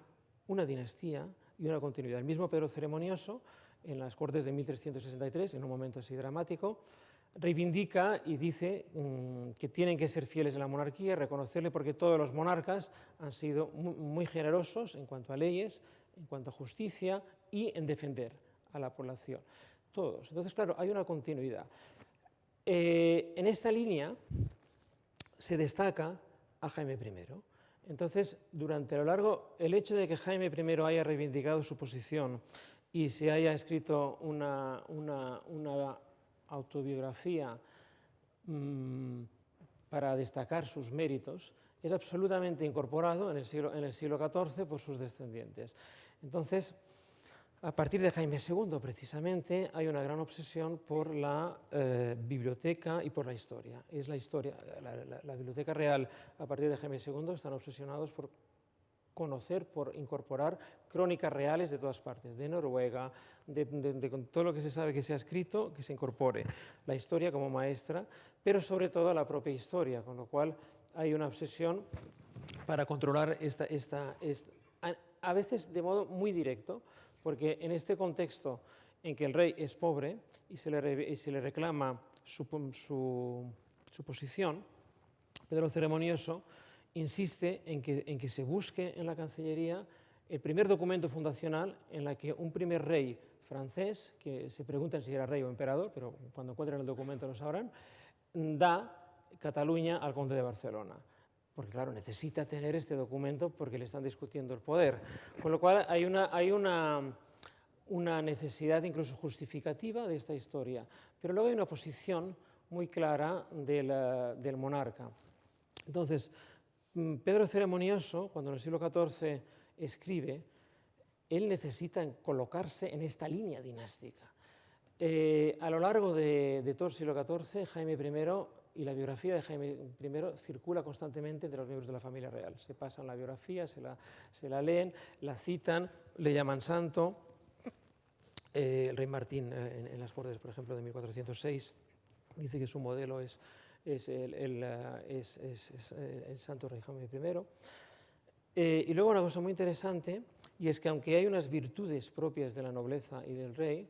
una dinastía y una continuidad. El mismo Pedro Ceremonioso, en las Cortes de 1363, en un momento así dramático, reivindica y dice que tienen que ser fieles a la monarquía, reconocerle porque todos los monarcas han sido muy generosos en cuanto a leyes, en cuanto a justicia y en defender a la población. Todos. Entonces, claro, hay una continuidad. En esta línea se destaca a Jaime I. Entonces, durante lo largo, el hecho de que Jaime I haya reivindicado su posición y se haya escrito una autobiografía para destacar sus méritos, es absolutamente incorporado en el siglo XIV por sus descendientes. Entonces, a partir de Jaime II, precisamente, hay una gran obsesión por la biblioteca y por la historia. Es la historia, la Biblioteca Real, a partir de Jaime II, están obsesionados por conocer, por incorporar crónicas reales de todas partes, de Noruega, de todo lo que se sabe que se ha escrito, que se incorpore la historia como maestra, pero sobre todo la propia historia, con lo cual hay una obsesión para controlar a veces de modo muy directo, porque en este contexto en que el rey es pobre y se le reclama su posición, Pedro el Ceremonioso insiste en que se busque en la Cancillería el primer documento fundacional en la que un primer rey francés, que se preguntan si era rey o emperador, pero cuando encuentren el documento lo sabrán, da Cataluña al conde de Barcelona. Porque claro, necesita tener este documento porque le están discutiendo el poder. Con lo cual hay una necesidad incluso justificativa de esta historia. Pero luego hay una posición muy clara del monarca. Entonces, Pedro Ceremonioso, cuando en el siglo XIV escribe, él necesita colocarse en esta línea dinástica. A lo largo de todo el siglo XIV, Jaime I y la biografía de Jaime I circula constantemente entre los miembros de la familia real. Se pasan la biografía, se la leen, la citan, le llaman santo. El rey Martín, en las Cortes, por ejemplo, de 1406, dice que su modelo es el santo rey Jaime I. Y luego una cosa muy interesante, y es que aunque hay unas virtudes propias de la nobleza y del rey,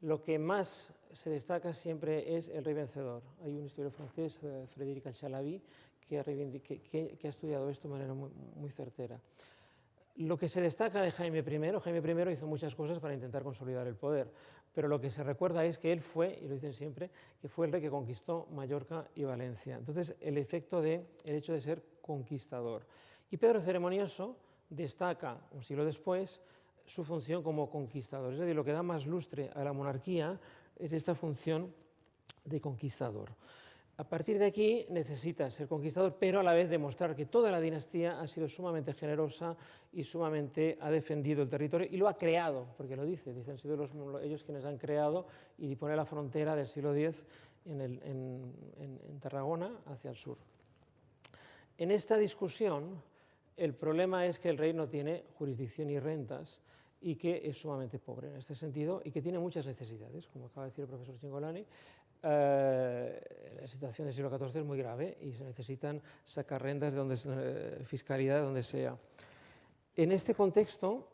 lo que más se destaca siempre es el rey vencedor. Hay un historiador francés, Frédéric Chalabi, que ha estudiado esto de manera muy certera. Lo que se destaca de Jaime I hizo muchas cosas para intentar consolidar el poder, pero lo que se recuerda es que él fue, y lo dicen siempre, que fue el rey que conquistó Mallorca y Valencia. Entonces, el hecho de ser conquistador. Y Pedro Ceremonioso destaca, un siglo después, su función como conquistador. Es decir, lo que da más lustre a la monarquía es esta función de conquistador. A partir de aquí necesita ser conquistador, pero a la vez demostrar que toda la dinastía ha sido sumamente generosa y sumamente ha defendido el territorio y lo ha creado, porque lo dicen, han sido ellos quienes han creado y pone la frontera del siglo X en Tarragona hacia el sur. En esta discusión, el problema es que el rey no tiene jurisdicción ni rentas y que es sumamente pobre en este sentido y que tiene muchas necesidades, como acaba de decir el profesor Cingolani. La situación del siglo XIV es muy grave y se necesitan sacar rentas fiscalidad de donde sea. En este contexto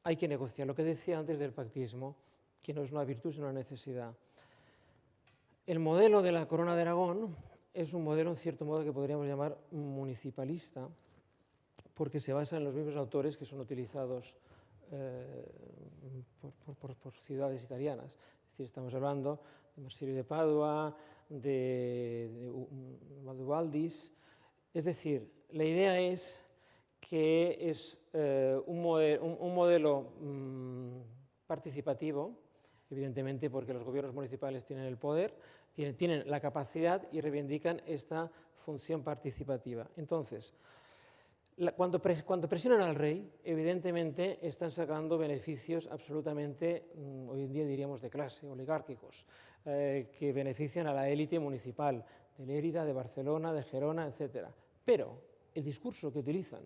hay que negociar, lo que decía antes del pactismo, que no es una virtud sino una necesidad. El modelo de la Corona de Aragón es un modelo, en cierto modo, que podríamos llamar municipalista, porque se basa en los mismos autores que son utilizados por ciudades italianas. Es decir, estamos hablando de Marsilio de Padua, de Valdis. Es decir, la idea es que es un modelo participativo, evidentemente porque los gobiernos municipales tienen el poder, tienen la capacidad y reivindican esta función participativa. Entonces, cuando presionan al rey, evidentemente están sacando beneficios absolutamente, hoy en día diríamos de clase, oligárquicos, que benefician a la élite municipal de Lérida, de Barcelona, de Gerona, etc. Pero el discurso que utilizan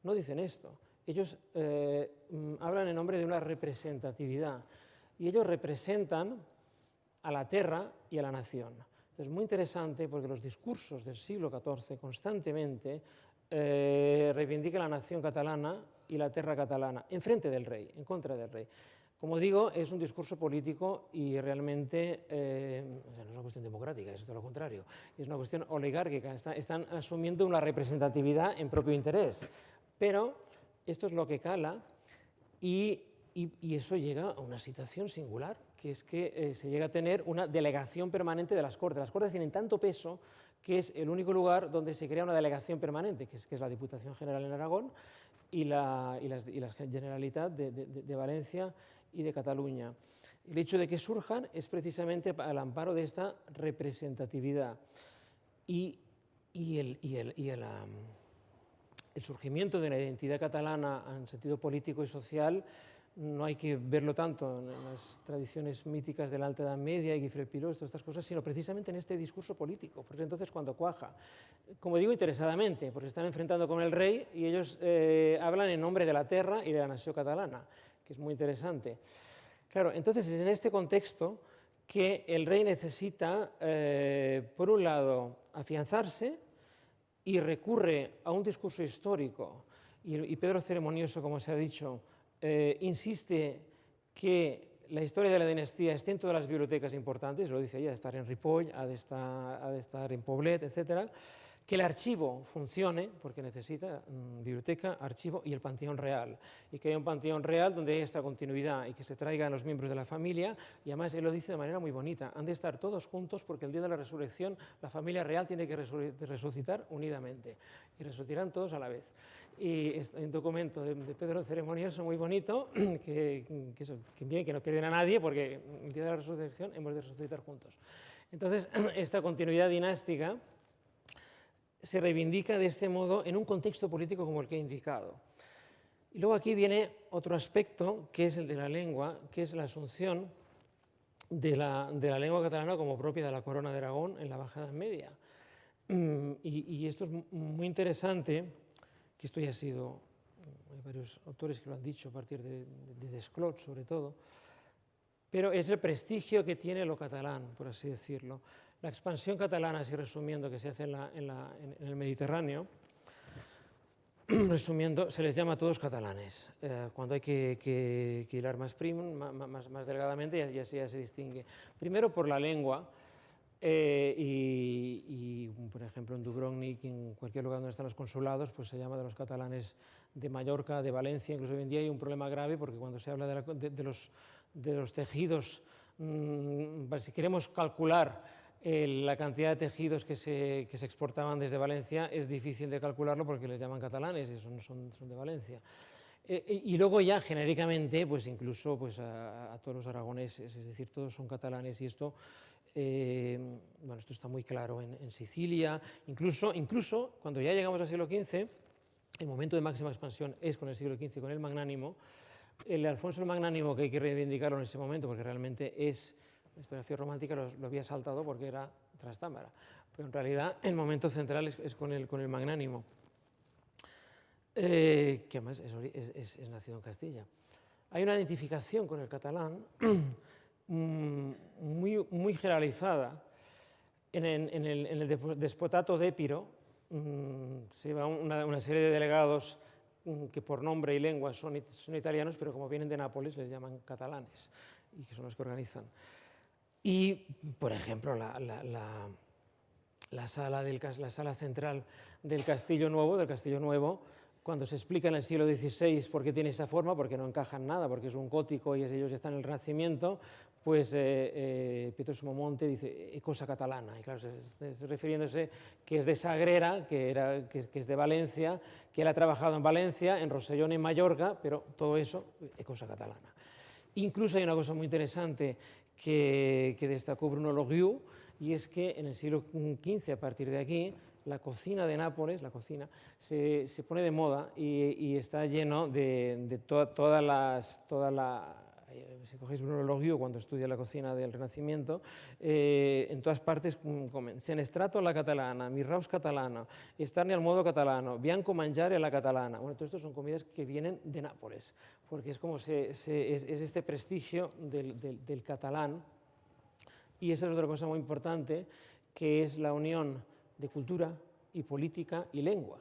no dicen esto. Ellos hablan en nombre de una representatividad y ellos representan a la tierra y a la nación. Es muy interesante porque los discursos del siglo XIV constantemente reivindica la nación catalana y la tierra catalana, en frente del rey, en contra del rey. Como digo, es un discurso político y realmente no es una cuestión democrática, es todo lo contrario, es una cuestión oligárquica, están asumiendo una representatividad en propio interés. Pero esto es lo que cala y eso llega a una situación singular, que es que se llega a tener una delegación permanente de las Cortes. Las Cortes tienen tanto peso que es el único lugar donde se crea una delegación permanente, que es la Diputación General en Aragón y la Generalitat de Valencia y de Cataluña. El hecho de que surjan es precisamente al amparo de esta representatividad. Y el surgimiento de la identidad catalana en sentido político y social no hay que verlo tanto en las tradiciones míticas de la Alta Edad Media y Guifré Pirós, todas estas cosas, sino precisamente en este discurso político. Porque entonces cuando cuaja, como digo, interesadamente, porque están enfrentando con el rey y ellos hablan en nombre de la tierra y de la nación catalana, que es muy interesante. Claro, entonces es en este contexto que el rey necesita, por un lado, afianzarse y recurre a un discurso histórico. Y Pedro Ceremonioso, como se ha dicho, insiste que la historia de la dinastía esté en todas las bibliotecas importantes, lo dice ella, ha de estar en Ripoll, ha de estar en Poblet, etc. Que el archivo funcione, porque necesita biblioteca, archivo y el Panteón Real. Y que haya un Panteón Real donde haya esta continuidad y que se traigan los miembros de la familia. Y además él lo dice de manera muy bonita, han de estar todos juntos porque el día de la resurrección la familia real tiene que resucitar unidamente. Y resucitarán todos a la vez. Y hay un documento de Pedro Ceremonioso muy bonito, que no pierden a nadie porque el día de la resurrección hemos de resucitar juntos. Entonces, esta continuidad dinástica se reivindica de este modo en un contexto político como el que he indicado. Y luego aquí viene otro aspecto, que es el de la lengua, que es la asunción de la lengua catalana como propia de la Corona de Aragón en la Baja Edad Media. Y esto es muy interesante, que esto ya ha sido, hay varios autores que lo han dicho a partir de Desclot sobre todo, pero es el prestigio que tiene lo catalán, por así decirlo. La expansión catalana, así resumiendo, que se hace en el Mediterráneo, resumiendo, se les llama a todos catalanes. Cuando hay que hilar más delgadamente, ya se distingue. Primero por la lengua, y por ejemplo en Dubrovnik, en cualquier lugar donde están los consulados, pues se llama de los catalanes de Mallorca, de Valencia. Incluso hoy en día hay un problema grave porque cuando se habla de los tejidos, si queremos calcular la cantidad de tejidos que se exportaban desde Valencia, es difícil de calcularlo porque les llaman catalanes y son de Valencia. Y luego ya genéricamente, pues incluso pues a todos los aragoneses, es decir, todos son catalanes y esto, bueno, esto está muy claro en Sicilia, incluso cuando ya llegamos al siglo XV, el momento de máxima expansión es con el siglo XV, con el Magnánimo. El Alfonso el Magnánimo, que hay que reivindicarlo en ese momento porque realmente es la historiografía romántica lo había saltado porque era Trastámara, pero en realidad el momento central es con el Magnánimo, que además es nacido en Castilla. Hay una identificación con el catalán muy generalizada. En el despotato de Épiro se va una serie de delegados que por nombre y lengua son italianos, pero como vienen de Nápoles les llaman catalanes y que son los que organizan. Y, por ejemplo, la sala central del Castillo Nuevo, cuando se explica en el siglo XVI por qué tiene esa forma, porque no encaja en nada, porque es un gótico y ellos están en el Renacimiento, pues Pietro Somomonte dice cosa catalana, y claro, es refiriéndose que es de Sagrera, que es de Valencia, que él ha trabajado en Valencia, en Rosellón y en Mallorca, pero todo eso es cosa catalana. Incluso hay una cosa muy interesante que destacó Bruno Lorieux, y es que en el siglo XV, a partir de aquí, la cocina de Nápoles, se pone de moda y está lleno de si cogéis Bruno Lorieux cuando estudia la cocina del Renacimiento, en todas partes comen Senestrato alla catalana, mirraus catalana, estarne al modo catalano, bianco mangiare alla catalana. Bueno, todo esto son comidas que vienen de Nápoles, porque es como es este prestigio del catalán. Y esa es otra cosa muy importante, que es la unión de cultura y política y lengua.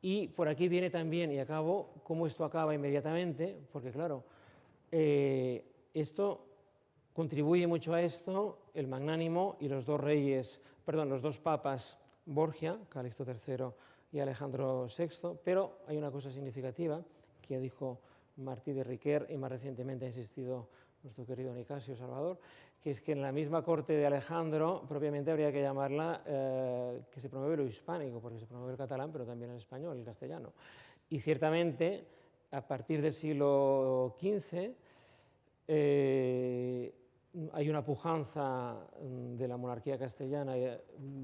Y por aquí viene también, y acabo, cómo esto acaba inmediatamente, porque claro, esto contribuye mucho a esto, el Magnánimo y los dos papas, Borgia, Calixto III y Alejandro VI, pero hay una cosa significativa que dijo Martí de Riquer y más recientemente ha insistido nuestro querido Nicasio Salvador, que es que en la misma corte de Alejandro propiamente habría que llamarla que se promueve lo hispánico, porque se promueve el catalán, pero también el español, el castellano. Y ciertamente, a partir del siglo XV, hay una pujanza de la monarquía castellana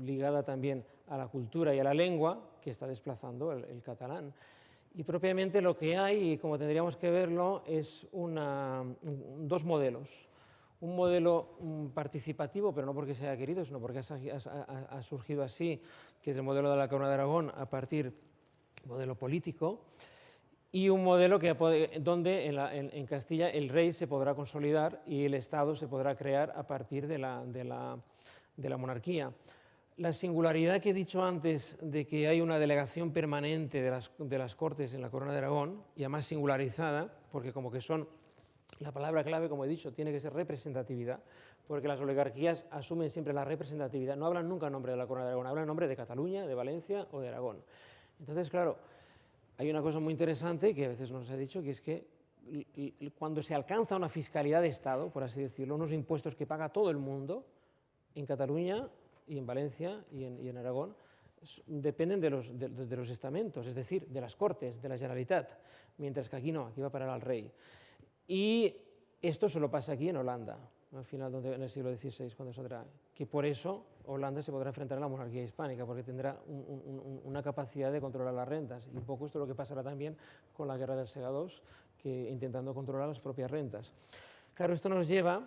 ligada también a la cultura y a la lengua que está desplazando el catalán. Y propiamente lo que hay, y como tendríamos que verlo, es dos modelos. Un modelo participativo, pero no porque se haya querido, sino porque ha surgido así, que es el modelo de la Corona de Aragón a partir del modelo político, y un modelo donde en Castilla el rey se podrá consolidar y el Estado se podrá crear a partir de la monarquía. La singularidad que he dicho antes de que hay una delegación permanente de las Cortes en la Corona de Aragón, y además singularizada, porque como que son, la palabra clave, como he dicho, tiene que ser representatividad, porque las oligarquías asumen siempre la representatividad, no hablan nunca en nombre de la Corona de Aragón, hablan en nombre de Cataluña, de Valencia o de Aragón. Entonces, claro, hay una cosa muy interesante que a veces nos ha dicho, que es que cuando se alcanza una fiscalidad de Estado, por así decirlo, unos impuestos que paga todo el mundo, en Cataluña y en Valencia y en Aragón, dependen de los estamentos, es decir, de las Cortes, de la Generalitat, mientras que aquí no, aquí va a parar al rey. Y esto solo pasa aquí en Holanda, al final, en el siglo XVI, cuando saldrá, que por eso Holanda se podrá enfrentar a la monarquía hispánica, porque tendrá una capacidad de controlar las rentas. Y un poco esto es lo que pasará también con la guerra del Segadors, que intentando controlar las propias rentas. Claro, esto nos lleva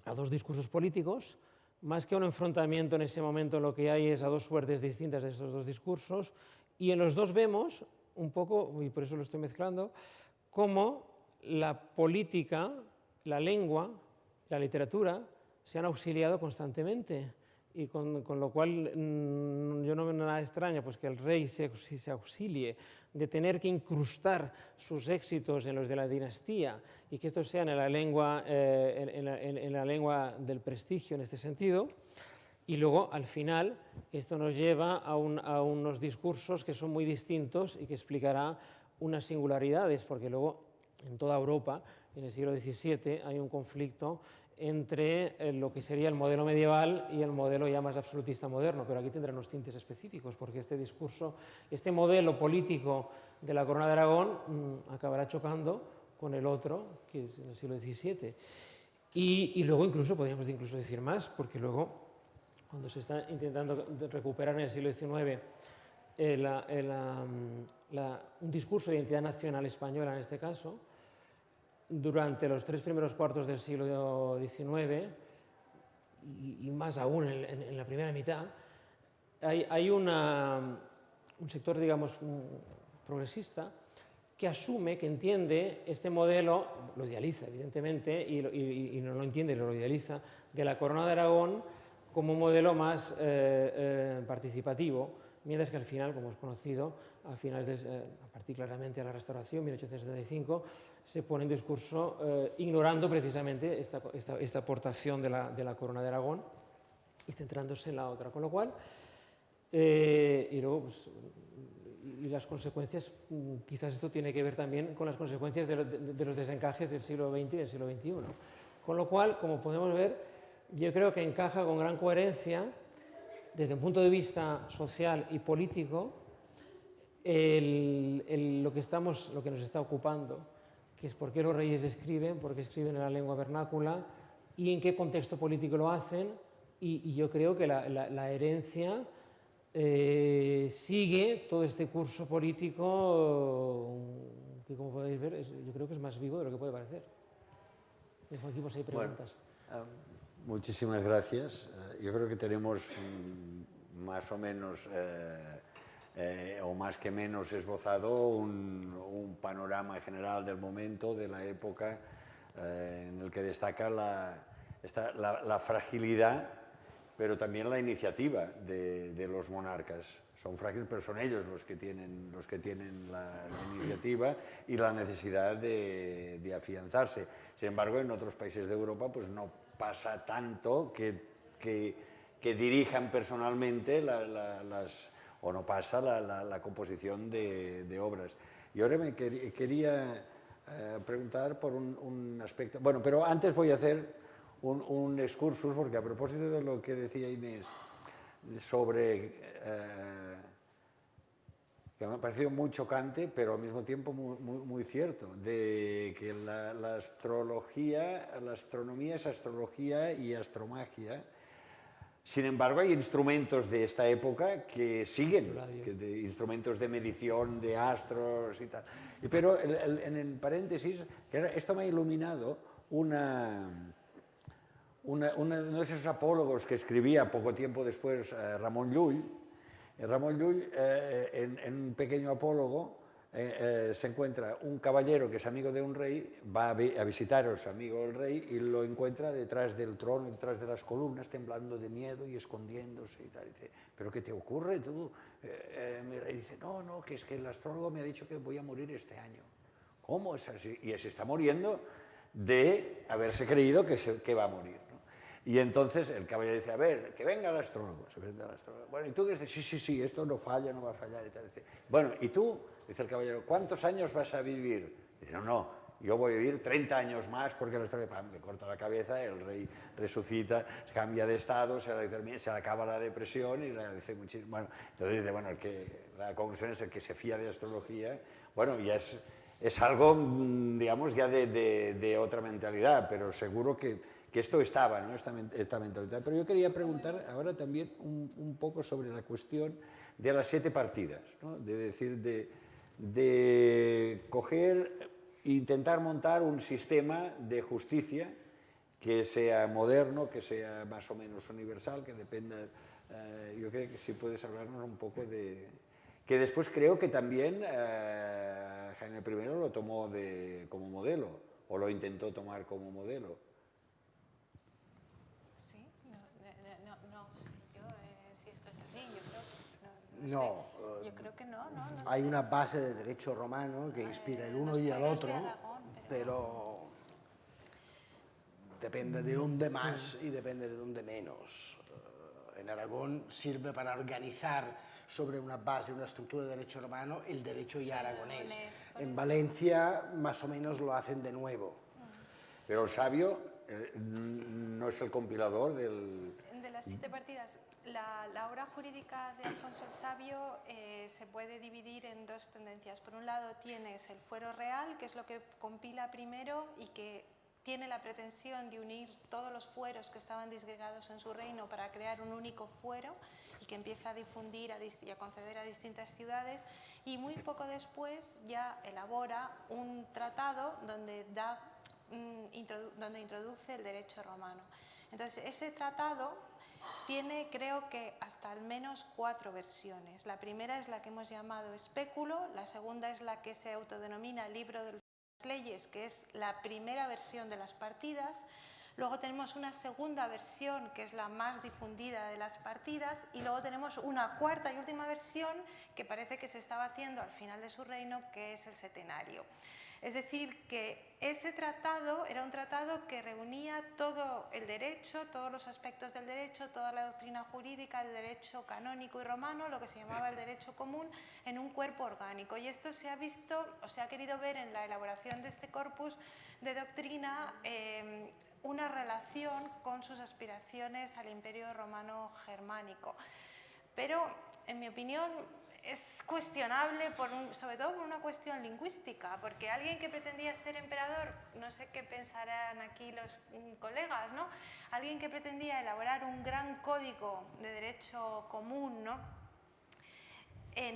a dos discursos políticos. Más que un enfrentamiento en ese momento, lo que hay es a dos suertes distintas de estos dos discursos, y en los dos vemos un poco, y por eso lo estoy mezclando, cómo la política, la lengua, la literatura se han auxiliado constantemente, y con lo cual yo no veo nada extraño pues que el rey se auxilie de tener que incrustar sus éxitos en los de la dinastía y que estos sean en la lengua del prestigio en este sentido. Y luego, al final, esto nos lleva a unos discursos que son muy distintos y que explicará unas singularidades, porque luego en toda Europa, en el siglo XVII, hay un conflicto entre lo que sería el modelo medieval y el modelo ya más absolutista moderno, pero aquí tendrán unos tintes específicos, porque este discurso, este modelo político de la Corona de Aragón acabará chocando con el otro, que es en el siglo XVII. Y luego incluso, podríamos incluso decir más, porque luego, cuando se está intentando recuperar en el siglo XIX un discurso de identidad nacional española en este caso, durante los 3 primeros cuartos del siglo XIX, y más aún en la primera mitad, hay un sector, digamos, progresista, que asume, que entiende este modelo, lo idealiza evidentemente, y no lo entiende, lo idealiza, de la Corona de Aragón como un modelo más participativo, mientras que al final, como es conocido, a partir claramente de la Restauración, 1875, se pone en discurso ignorando precisamente esta aportación de la Corona de Aragón y centrándose en la otra. Con lo cual, y luego, pues, y las consecuencias, quizás esto tiene que ver también con las consecuencias de los desencajes del siglo XX y del siglo XXI. Con lo cual, como podemos ver, yo creo que encaja con gran coherencia, desde un punto de vista social y político, lo que nos está ocupando, que es por qué los reyes escriben, por qué escriben en la lengua vernácula y en qué contexto político lo hacen. Y yo creo que la herencia sigue todo este curso político que, como podéis ver, yo creo que es más vivo de lo que puede parecer. Dejo aquí por si hay preguntas.
Bueno, muchísimas gracias. Yo creo que tenemos más o menos, o más que menos, esbozado un panorama general del momento, de la época, en el que destaca la fragilidad, pero también la iniciativa de los monarcas. Son frágiles, pero son ellos los que tienen la iniciativa y la necesidad de afianzarse. Sin embargo, en otros países de Europa pues no pasa tanto que dirijan personalmente o no pasa la composición de obras. Y ahora me quería preguntar por un aspecto. Bueno, pero antes voy a hacer un excursus, porque a propósito de lo que decía Inés sobre que me ha parecido muy chocante, pero al mismo tiempo muy cierto, de que la astrología, la astronomía es astrología y astromagia. Sin embargo, hay instrumentos de esta época que siguen, instrumentos de medición de astros y tal. Pero en paréntesis, esto me ha iluminado uno de esos apólogos que escribía poco tiempo después Ramon Llull. Ramon Llull, en un pequeño apólogo, se encuentra un caballero que es amigo de un rey, va a visitar a su amigo el rey y lo encuentra detrás del trono, detrás de las columnas, temblando de miedo y escondiéndose y tal. Y dice, ¿pero qué te ocurre tú? Mi rey dice, no, que es que el astrólogo me ha dicho que voy a morir este año. ¿Cómo es así? Y se está muriendo de haberse creído que va a morir, ¿no? Y entonces el caballero dice, a ver, que venga el astrólogo. Se presenta el astrólogo. Bueno, ¿y tú qué dices? Sí, esto no falla, no va a fallar y tal. Dice, bueno, ¿y tú? Dice el caballero, ¿cuántos años vas a vivir? Dice, no, yo voy a vivir 30 años más porque el astrólogo le corta la cabeza, el rey resucita, cambia de estado, se le acaba la depresión y le dice muchísimo. Bueno, entonces dice, bueno, la conclusión es el que se fía de astrología, bueno, ya es algo, digamos, ya de otra mentalidad, pero seguro que esto estaba, ¿no? esta mentalidad. Pero yo quería preguntar ahora también un poco sobre la cuestión de las 7 partidas, ¿no? De decir, de coger e intentar montar un sistema de justicia que sea moderno, que sea más o menos universal, que dependa... yo creo que si puedes hablarnos un poco de... Que después creo que también Jaime I lo tomó como modelo, o lo intentó tomar como modelo.
Sí, no sé yo si esto es así, yo creo que
No,
sé. Yo creo que no
hay
sé.
una base de derecho romano que inspira el uno y el
Los fueros
otro,
de Aragón,
pero depende de dónde más y depende de dónde menos. En Aragón sirve para organizar sobre una base, una estructura de derecho romano, el derecho ya aragonés. En Valencia más o menos lo hacen de nuevo.
Pero el sabio no es el compilador del...
De las 7 partidas, la obra jurídica de Alfonso el Sabio se puede dividir en 2 tendencias. Por un lado tienes el fuero real, que es lo que compila primero y que tiene la pretensión de unir todos los fueros que estaban disgregados en su reino para crear un único fuero y que empieza a difundir y a conceder a distintas ciudades, y muy poco después ya elabora un tratado donde introduce el derecho romano. Entonces, ese tratado tiene, creo que, hasta al menos 4 versiones. La primera es la que hemos llamado Espéculo, la segunda es la que se autodenomina Libro de las Leyes, que es la primera versión de las partidas. Luego tenemos una segunda versión, que es la más difundida de las partidas, y luego tenemos una cuarta y última versión que parece que se estaba haciendo al final de su reino, que es el Setenario. Es decir, que ese tratado era un tratado que reunía todo el derecho, todos los aspectos del derecho, toda la doctrina jurídica, el derecho canónico y romano, lo que se llamaba el derecho común, en un cuerpo orgánico. Y esto se ha visto, o se ha querido ver en la elaboración de este corpus de doctrina, una relación con sus aspiraciones al Imperio Romano Germánico. Pero, en mi opinión, es cuestionable, sobre todo por una cuestión lingüística, porque alguien que pretendía ser emperador, no sé qué pensarán aquí los colegas, ¿no? Alguien que pretendía elaborar un gran código de derecho común, ¿no?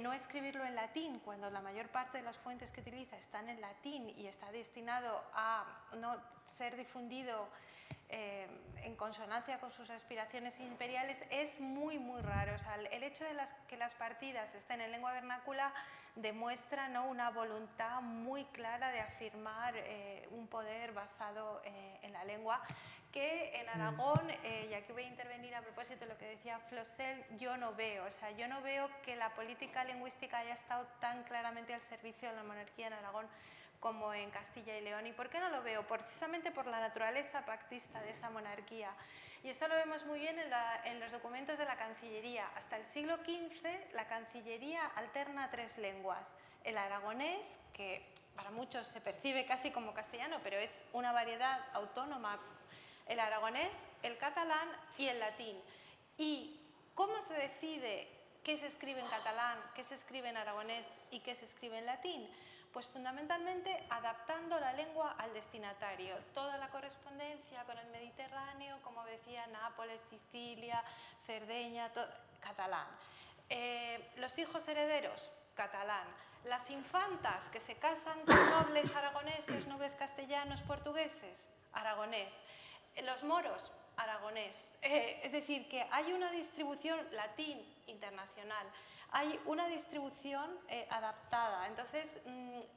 No escribirlo en latín, cuando la mayor parte de las fuentes que utiliza están en latín y está destinado a no ser difundido en consonancia con sus aspiraciones imperiales, es muy raro. O sea, el hecho de que las partidas estén en lengua vernácula demuestra, ¿no?, una voluntad muy clara de afirmar un poder basado en la lengua, que en Aragón, y aquí voy a intervenir a propósito de lo que decía Flosel, yo no veo. O sea, yo no veo que la política lingüística haya estado tan claramente al servicio de la monarquía en Aragón como en Castilla y León. ¿Y por qué no lo veo? Precisamente por la naturaleza pactista de esa monarquía. Y esto lo vemos muy bien en los documentos de la Cancillería. Hasta el siglo XV, la Cancillería alterna 3 lenguas. El aragonés, que para muchos se percibe casi como castellano, pero es una variedad autónoma, el aragonés, el catalán y el latín. ¿Y cómo se decide ¿qué se escribe en catalán, qué se escribe en aragonés y qué se escribe en latín? Pues fundamentalmente adaptando la lengua al destinatario. Toda la correspondencia con el Mediterráneo, como decía, Nápoles, Sicilia, Cerdeña, catalán. Los hijos herederos, catalán. Las infantas que se casan con nobles aragoneses, nobles castellanos, portugueses, aragonés. Los moros, aragonés. Es decir, que hay una distribución latín internacional, hay una distribución adaptada. Entonces,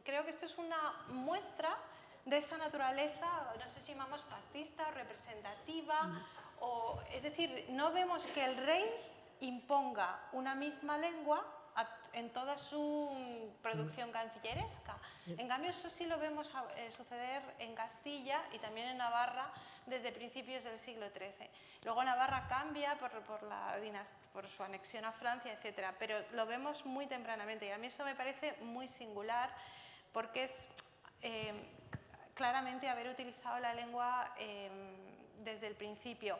creo que esto es una muestra de esa naturaleza, no sé si llamamos pactista o representativa, es decir, no vemos que el rey imponga una misma lengua en toda su producción cancilleresca. En cambio, eso sí lo vemos suceder en Castilla y también en Navarra desde principios del siglo XIII. Luego Navarra cambia por su anexión a Francia, etc. Pero lo vemos muy tempranamente y a mí eso me parece muy singular porque es claramente haber utilizado la lengua desde el principio.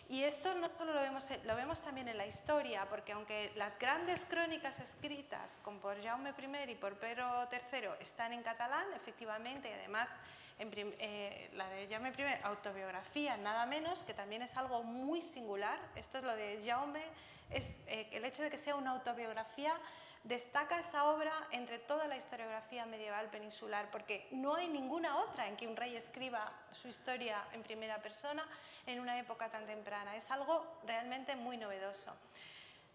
Y esto no solo lo vemos también en la historia, porque aunque las grandes crónicas escritas por Jaume I y por Pedro III están en catalán, efectivamente, y además la de Jaume I, autobiografía, nada menos, que también es algo muy singular. Esto es lo de Jaume, es el hecho de que sea una autobiografía, destaca esa obra entre toda la historiografía medieval peninsular, porque no hay ninguna otra en que un rey escriba su historia en primera persona en una época tan temprana. Es algo realmente muy novedoso.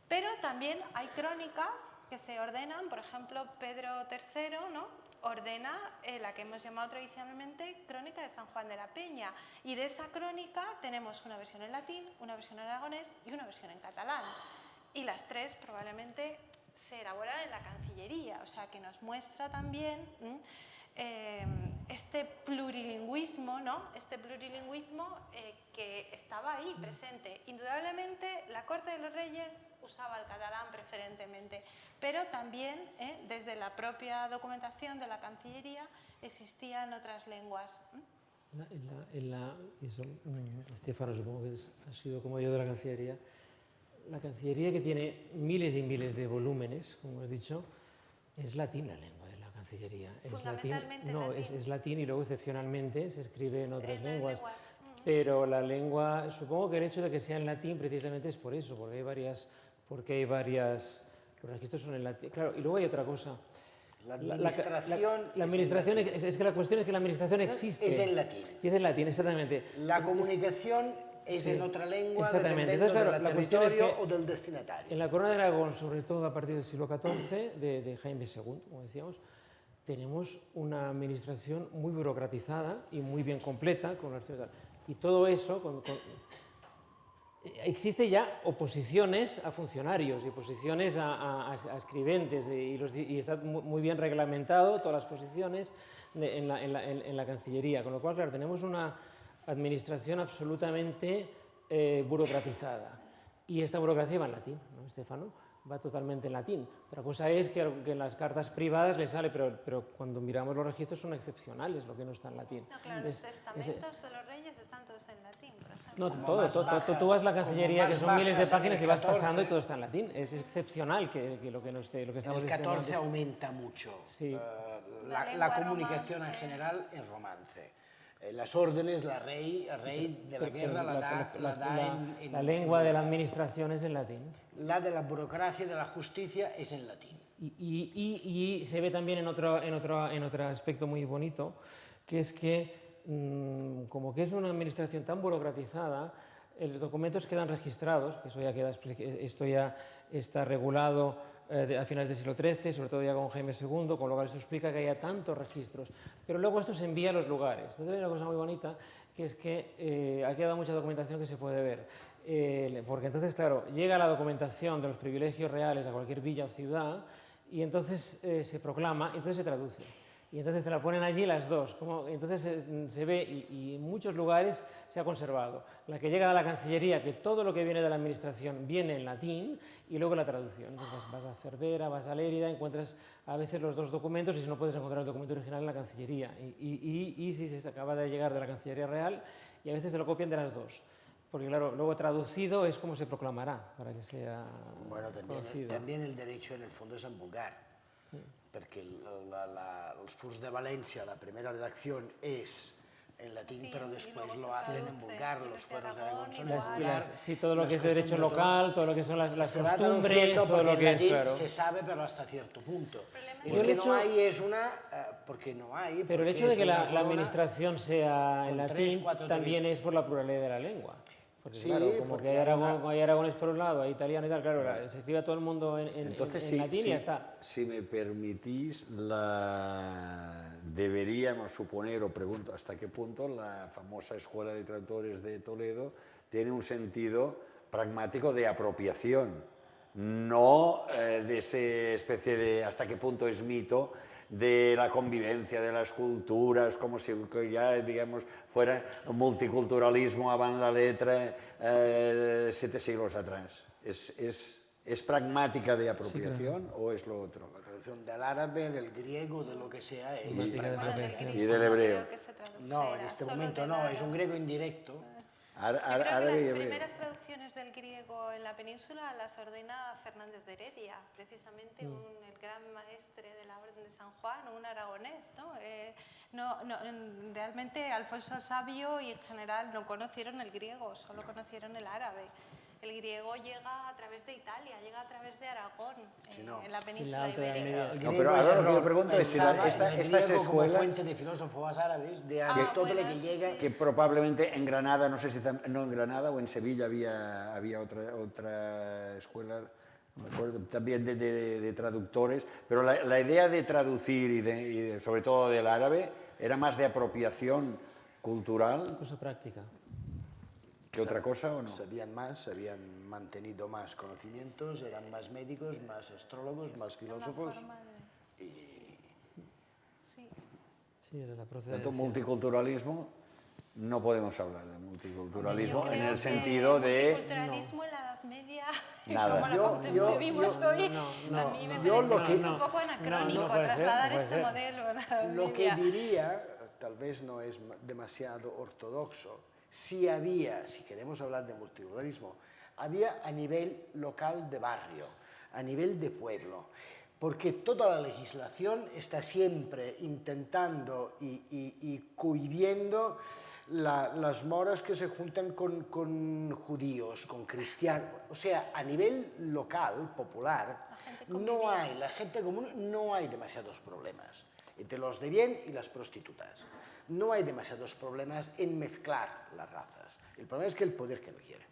Pero también hay crónicas que se ordenan, por ejemplo, Pedro III, ¿no?, ordena la que hemos llamado tradicionalmente Crónica de San Juan de la Peña, y de esa crónica tenemos una versión en latín, una versión en aragonés y una versión en catalán. Y las tres probablemente se elaboran en la Cancillería, o sea que nos muestra también este plurilingüismo, ¿no?, este plurilingüismo que estaba ahí presente. Indudablemente la Corte de los Reyes usaba el catalán preferentemente, pero también desde la propia documentación de la Cancillería existían otras lenguas.
Stefano, supongo que ha sido como yo de la Cancillería. La Cancillería, que tiene miles y miles de volúmenes, como has dicho, es latín la lengua de la Cancillería.
Fundamentalmente
latín.
latín.
Es latín y luego excepcionalmente se escribe en otras lenguas. Pero la lengua, supongo que el hecho de que sea en latín precisamente es por eso, porque hay varias, los registros son en latín. Claro, y luego hay otra cosa.
La administración,
la administración es que la cuestión es que la administración existe.
Es en latín.
Y es en latín, exactamente.
La comunicación es en otra lengua,
exactamente.
dependiendo
Entonces, claro,
del territorio o del destinatario.
En la Corona de Aragón, sobre todo a partir del siglo XIV, de Jaime II, como decíamos, tenemos una administración muy burocratizada y muy bien completa. Y todo eso, existe ya oposiciones a funcionarios y oposiciones a escribentes y está muy bien reglamentado todas las posiciones en la Cancillería, con lo cual, claro, tenemos una administración absolutamente burocratizada. Y esta burocracia va en latín, ¿no, Stefano? Va totalmente en latín. Otra cosa es que en las cartas privadas le sale, pero cuando miramos los registros son excepcionales lo que no está en latín.
No, claro, los testamentos de los reyes están todos en latín, por ejemplo.
No, todo. Tú vas a la Cancillería, que son miles de páginas, y vas pasando y todo está en latín. Es excepcional que lo que no esté, lo que estamos diciendo.
En el 14 aumenta mucho la comunicación en general en romance. Las órdenes, el rey de la guerra la da en
la lengua de la administración es en latín.
La de la burocracia y de la justicia es en latín.
Y se ve también en otro aspecto muy bonito, que es que, como que es una administración tan burocratizada, los documentos quedan registrados, que esto ya está regulado a finales del siglo XIII, sobre todo ya con Jaime II, con lo cual esto explica que haya tantos registros. Pero luego esto se envía a los lugares. Entonces hay una cosa muy bonita, que es que ha quedado mucha documentación que se puede ver. Porque entonces, claro, llega la documentación de los privilegios reales a cualquier villa o ciudad y entonces se proclama, entonces se traduce. Y entonces te la ponen allí las dos. Entonces se ve, y en muchos lugares se ha conservado. La que llega a la Cancillería, que todo lo que viene de la administración viene en latín, y luego la traducción. Entonces vas a Cervera, vas a Lérida, encuentras a veces los dos documentos, y si no puedes encontrar el documento original en la Cancillería. Y si se acaba de llegar de la Cancillería Real, y a veces te lo copian de las dos. Porque claro, luego traducido es como se proclamará para que sea
Bueno,
conocido.
también el derecho en el fondo es en vulgar, porque los Furs de Valencia, la primera redacción es en latín,
Sí,
pero
y
después
luego se
lo hacen en
traduce,
vulgar,
y
los
los de
fueros de
Aragón
Aragón son en
igual.
vulgar.
Sí, todo lo que es
Las
derecho
costumbres,
local, todo lo que son las
se va
costumbres,
traduciendo
todo lo
porque
que
en
es,
latín
claro.
se sabe, pero hasta cierto punto.
problema
Y
es
lo
que
que
el
no
hecho-
hay es una, porque no hay.
Pero el
porque
hecho de
es
que
una
la
corona
administración sea en
con
latín
3, 4
también es por la pluralidad de la lengua. Porque
Sí,
claro, como
porque
que hay,
hay una-
hay aragones por un lado, hay italiano y tal, claro, se escribe a todo el mundo en
Entonces,
latín y ya está.
si me permitís, deberíamos suponer, o pregunto hasta qué punto, la famosa Escuela de Traductores de Toledo tiene un sentido pragmático de apropiación, no de esa especie de hasta qué punto es mito de la convivencia de las culturas, como si ya, digamos, fuera un multiculturalismo avant la letra 7 siglos atrás. ¿Es pragmática de apropiación o es lo otro?
La traducción del árabe, del griego, de lo que sea. es
Pragmática de
Bueno, del
apropiación.
griego
Y del
no
hebreo.
creo que se tradujera,
No, en este
solo
momento
del
no, es
árabe.
un griego indirecto.
Yo creo que
Árabe y
las
hebreo.
primeras traducciones del griego en la península las ordena Fernández de Heredia, precisamente el gran maestre de la Orden de San Juan, un aragonés, ¿no? Realmente Alfonso el Sabio y en general no conocieron el griego, solo conocieron el árabe. El griego llega a través de Italia, llega a través de Aragón,
no.
en la península
la Alta Edad
ibérica.
Media.
El
No,
griego
pero
es
ahora lo que
error.
yo pregunto es si
Pensaba
estas
en el griego como
escuelas
fuente de filósofos árabes, de
Ah,
Aristóteles
bueno,
que
eso
llega...
sí.
que probablemente en Granada, no sé si no en Granada o en Sevilla había otra escuela, no me acuerdo, también de traductores, pero la idea de traducir sobre todo del árabe era más de apropiación cultural
Cosa práctica.
que otra cosa, ¿o no?
Sabían más, habían mantenido más conocimientos, eran más médicos, más astrólogos, más
Una
filósofos.
forma de... Sí.
Sí, era la
Tanto
procedencia.
multiculturalismo, no podemos hablar de multiculturalismo
Yo
en
creo
el
que
sentido de...
multiculturalismo en la Edad Media,
Nada.
como lo concebimos hoy, a mí me
yo
parece
lo
que
que-
es un poco anacrónico
puede ser,
trasladar
puede
este
ser.
modelo a la Edad
Lo que
Media.
diría, tal vez no es demasiado ortodoxo, si había, si queremos hablar de multiculturalismo, había a nivel local de barrio, a nivel de pueblo, porque toda la legislación está siempre intentando y cohibiendo las moras que se juntan con judíos, con cristianos. O sea, a nivel local, popular, la gente común, no hay demasiados problemas entre los de bien y las prostitutas. No hay demasiados problemas en mezclar las razas. El problema es que el poder que no quiere.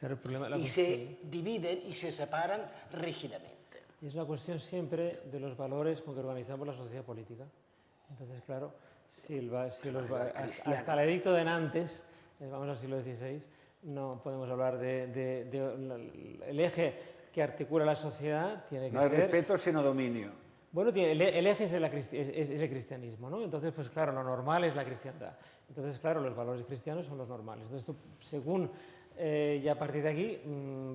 Claro, el problema,
Y se dividen y se separan rígidamente.
es la cuestión siempre de los valores con que organizamos la sociedad política. Entonces, claro, hasta el edicto de Nantes, vamos al siglo XVI, no podemos hablar el eje que articula la sociedad tiene que
No hay
ser...
respeto, sino dominio.
Bueno, el eje es el cristianismo, ¿no? Entonces, pues claro, lo normal es la cristiandad. Entonces, claro, los valores cristianos son los normales. Entonces, según ya a partir de aquí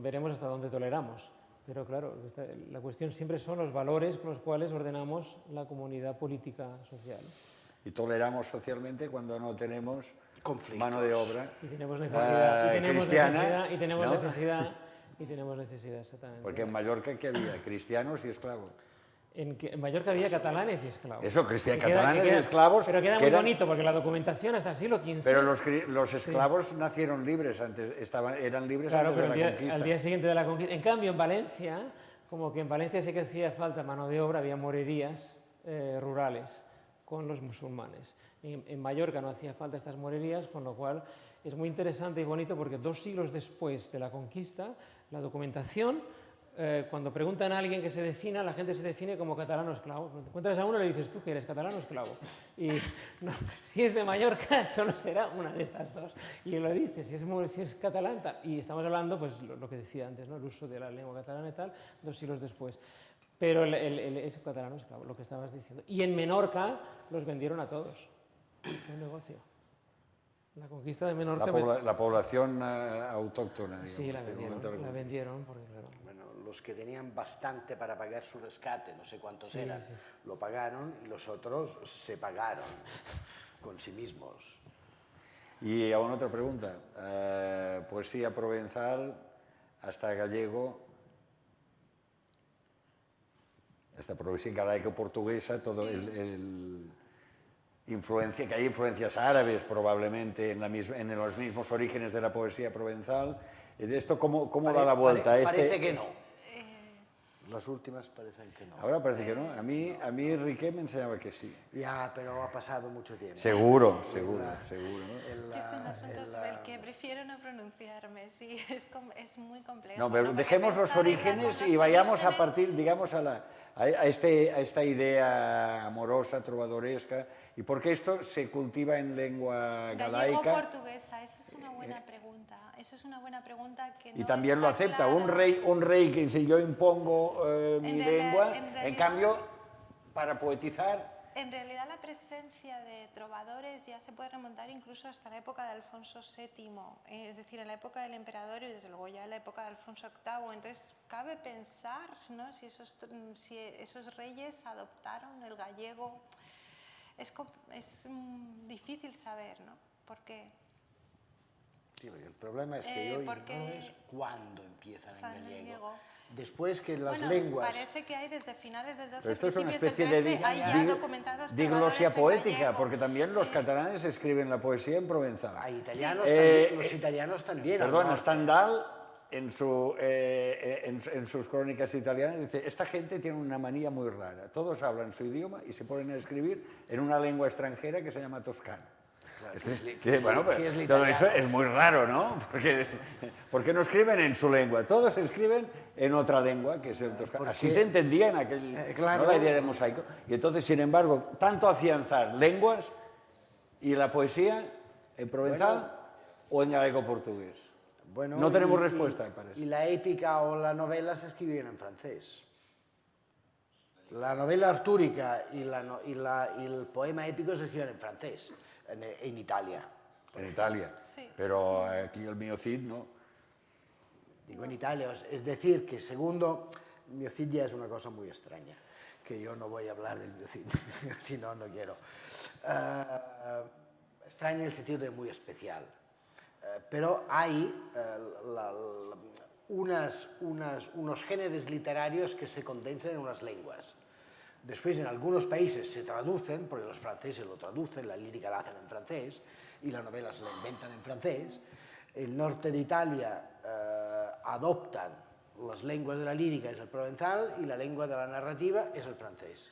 veremos hasta dónde toleramos. Pero claro, la cuestión siempre son los valores con los cuales ordenamos la comunidad política social.
Y toleramos socialmente cuando no tenemos
Conflictos.
mano de obra
Y tenemos necesidad,
cristiana,
y tenemos
¿no?
necesidad, exactamente.
Porque en Mallorca, ¿qué había? Cristianos y esclavos.
En Mallorca había catalanes y esclavos.
Eso,
Que
catalanes y esclavos.
Pero queda
que
muy
eran-
bonito, porque la documentación hasta el siglo XV...
Pero los esclavos nacieron libres antes, eran libres
Claro,
antes
pero
de la conquista.
al día siguiente de la conquista. En cambio, en Valencia, como que en Valencia sí que hacía falta mano de obra, había morerías rurales con los musulmanes. En Mallorca no hacía falta estas morerías, con lo cual es muy interesante y bonito porque 2 siglos después de la conquista, la documentación, cuando preguntan a alguien que se defina, la gente se define como catalano esclavo. Cuando te encuentras a uno le dices, ¿tú qué eres, catalano o esclavo? Y no, si es de Mallorca, solo será una de estas dos. Y lo dice, si es catalán, tal. Y estamos hablando, pues lo que decía antes, ¿no? El uso de la lengua catalana y tal, 2 siglos después. Pero es catalano esclavo, lo que estabas diciendo. Y en Menorca los vendieron a todos. Un negocio. La conquista de Menorca...
La población autóctona, digamos.
Sí, la
en el
vendieron,
momento de
la vendieron, porque claro...
Bueno, los que tenían bastante para pagar su rescate, no sé cuántos
Sí,
eran,
sí, sí.
lo pagaron y los otros se pagaron con sí mismos.
Y aún otra pregunta. Poesía provenzal hasta gallego, hasta poesía galaico-portuguesa, todo influencia, que hay influencias árabes probablemente en los mismos orígenes de la poesía provenzal. ¿Esto cómo da la vuelta?
Parece que no. Las últimas parecen que no.
Ahora parece que no. A mí Riquet me enseñaba que sí.
Ya, pero ha pasado mucho tiempo.
Seguro, seguro.
Es un asunto sobre el que prefiero no pronunciarme, sí, es muy complejo.
No, pero
¿no?
dejemos
Porque
los
pensar
orígenes
en
y
los
vayamos a
orígenes-
partir, digamos, a esta idea amorosa, trovadoresca. ¿Y por qué esto se cultiva en lengua galaica?
Gallego-portuguesa, esa es una buena pregunta. Esa es una buena pregunta que
Y
no
también lo
está
acepta
claro.
un rey que dice yo impongo mi lengua,
en
en
realidad-
cambio, para poetizar,
En realidad la presencia de trovadores ya se puede remontar incluso hasta la época de Alfonso VII, es decir, en la época del emperador y desde luego ya en la época de Alfonso VIII. Entonces cabe pensar, ¿no?, si esos reyes adoptaron el gallego. Es difícil saber, ¿no? ¿Por qué?
Sí, el problema es que yo
porque-
no es cuándo empiezan en
Fan
gallego. Después que las
Bueno,
lenguas...
parece que hay desde finales del 12,
pero esto es una
principios
especie
del
de
13, hay ya documentados
diglosia
trovadores en
poética,
gallego.
porque también los catalanes escriben la poesía en provenzal.
Hay italianos
Sí.
también, los italianos también. al
Perdona,
norte.
Stendhal, en sus crónicas italianas, dice, esta gente tiene una manía muy rara. Todos hablan su idioma y se ponen a escribir en una lengua extranjera que se llama toscano. Bueno,
que es
pero
el
todo
italiano.
eso es muy raro, ¿no? Porque no escriben en su lengua, todos escriben en otra lengua, que es el toscano.
Porque-
Así se entendía en aquel,
claro.
¿no?, la idea de mosaico. Y entonces, sin embargo, tanto afianzar lenguas y la poesía en provenzal o en galego-portugués.
Bueno,
No tenemos respuesta, parece.
Y la épica o la novela se escribían en francés. La novela artúrica y el poema épico se escribían en francés, en Italia.
En Italia.
Sí.
Pero aquí el mío Cid, ¿no?
Digo en Italia, es decir, que segundo, el miocid ya es una cosa muy extraña, que yo no voy a hablar del miocid, si no, no quiero. Extraño en el sentido de muy especial. Pero hay unos géneros literarios que se condensan en unas lenguas. Después en algunos países se traducen, porque los franceses lo traducen, la lírica la hacen en francés y la novela se la inventan en francés. El norte de Italia adoptan las lenguas de la lírica, es el provenzal, y la lengua de la narrativa es el francés.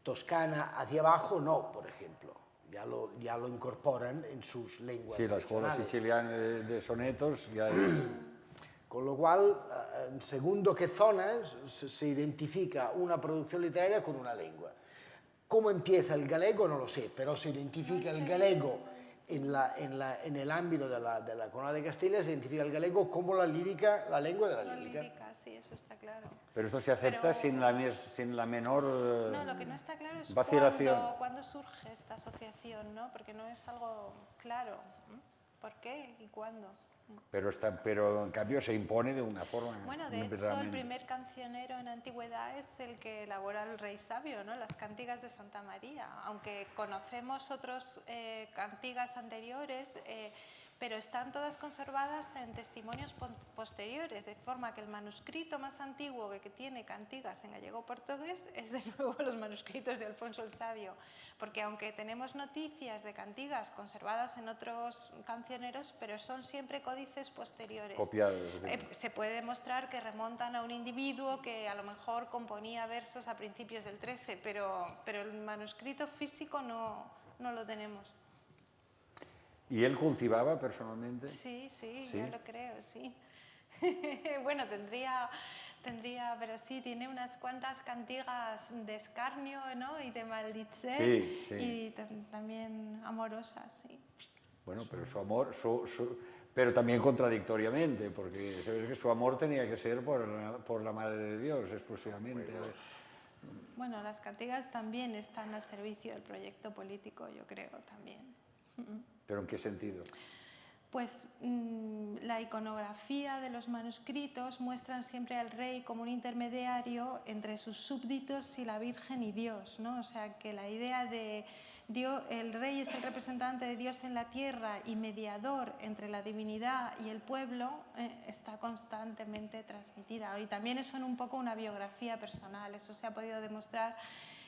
Toscana hacia abajo no, por ejemplo. Ya lo incorporan en sus lenguas.
Sí, la escuela
regionales.
siciliana de sonetos ya es...
Con lo cual, segundo qué zonas se identifica una producción literaria con una lengua. ¿Cómo empieza el galego? No lo sé, pero se identifica el galego en el ámbito de la Corona de Castilla, se identifica el galego como la lírica, la lengua de la lírica.
Sí, eso está claro.
Pero esto se acepta sin la menor
No, lo que no está claro es
vacilación.
cuándo surge esta asociación, ¿no? Porque no es algo claro. ¿Por qué y cuándo?
Pero en cambio se impone de una forma.
Bueno, de hecho, el
realmente.
primer cancionero en la antigüedad es el que elabora el rey sabio, ¿no? Las cántigas de Santa María. Aunque conocemos otros cantigas anteriores, pero están todas conservadas en testimonios posteriores, de forma que el manuscrito más antiguo que tiene cantigas en gallego-portugués es de nuevo los manuscritos de Alfonso el Sabio, porque aunque tenemos noticias de cantigas conservadas en otros cancioneros, pero son siempre códices posteriores.
Copiados.
Se puede demostrar que remontan a un individuo que a lo mejor componía versos a principios del 13, pero el manuscrito físico no lo tenemos.
¿Y él cultivaba personalmente?
Sí,
¿Sí?
yo lo creo, sí. Bueno, tendría, pero sí, tiene unas cuantas cantigas de escarnio, ¿no? Y de maldicer,
Sí.
y también amorosas, sí.
Bueno, pero su amor, pero también contradictoriamente, porque se ve que su amor tenía que ser por la Madre de Dios exclusivamente.
Bueno, las cantigas también están al servicio del proyecto político, yo creo, también.
¿Pero en qué sentido?
Pues la iconografía de los manuscritos muestran siempre al rey como un intermediario entre sus súbditos y la Virgen y Dios, ¿no? O sea, que la idea de el rey es el representante de Dios en la tierra y mediador entre la divinidad y el pueblo, está constantemente transmitida. Y también son un poco una biografía personal. Eso se ha podido demostrar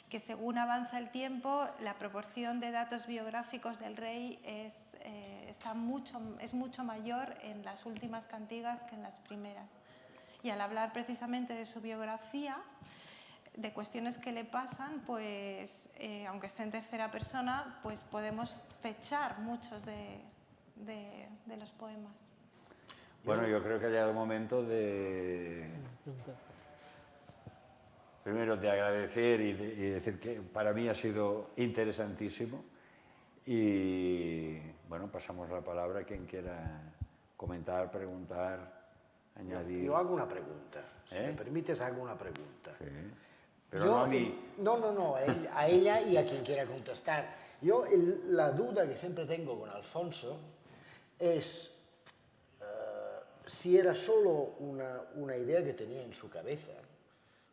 que según avanza el tiempo, la proporción de datos biográficos del rey es mucho mayor en las últimas cantigas que en las primeras. Y al hablar precisamente de su biografía, de cuestiones que le pasan, pues aunque esté en tercera persona, pues podemos fechar muchos de los poemas.
Bueno, yo creo que ha llegado el momento de... Primero, de agradecer y decir que para mí ha sido interesantísimo. Y bueno, pasamos la palabra a quien quiera comentar, preguntar, añadir.
Yo hago una pregunta. Si me permites, hago una pregunta.
Sí. Pero no a mí.
No, a ella y a quien quiera contestar. Yo la duda que siempre tengo con Alfonso es si era solo una idea que tenía en su cabeza.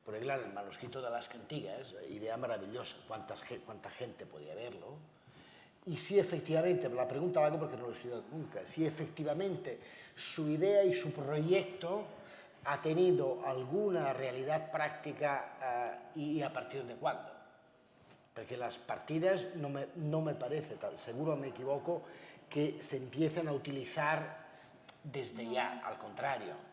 Porque claro, el manuscrito de las cantigas, idea maravillosa, cuánta gente podía verlo. Y si efectivamente, la pregunta la hago porque no lo he estudiado nunca, si efectivamente su idea y su proyecto ha tenido alguna realidad práctica y a partir de cuándo. Porque las partidas no me parece, seguro me equivoco, que se empiecen a utilizar desde ya, al contrario.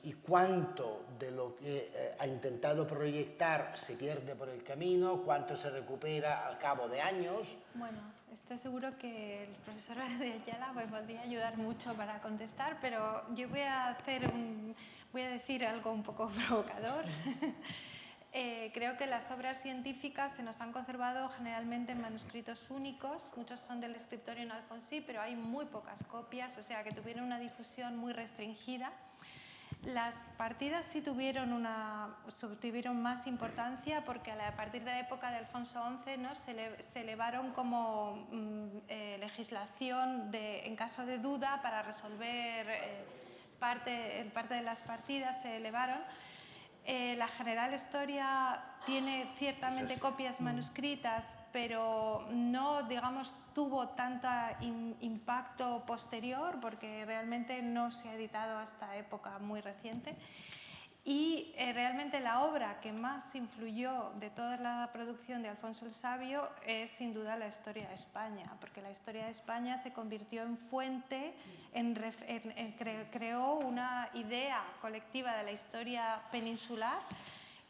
Y cuánto de lo que ha intentado proyectar se pierde por el camino, cuánto se recupera al cabo de años.
Bueno, estoy seguro que el profesor de Ayala me podría ayudar mucho para contestar, pero yo voy a decir algo un poco provocador. Creo que las obras científicas se nos han conservado generalmente en manuscritos únicos, muchos son del Scriptorium Alfonsi, pero hay muy pocas copias, o sea que tuvieron una difusión muy restringida. Las partidas sí tuvieron más importancia porque a partir de la época de Alfonso XI, ¿no? se elevaron como legislación en caso de duda para resolver parte de las partidas, se elevaron. La General Historia tiene ciertamente copias manuscritas, pero no, digamos, tuvo tanto impacto posterior porque realmente no se ha editado hasta época muy reciente. Y realmente la obra que más influyó de toda la producción de Alfonso el Sabio es sin duda la Historia de España, porque la Historia de España se convirtió en fuente, creó una idea colectiva de la historia peninsular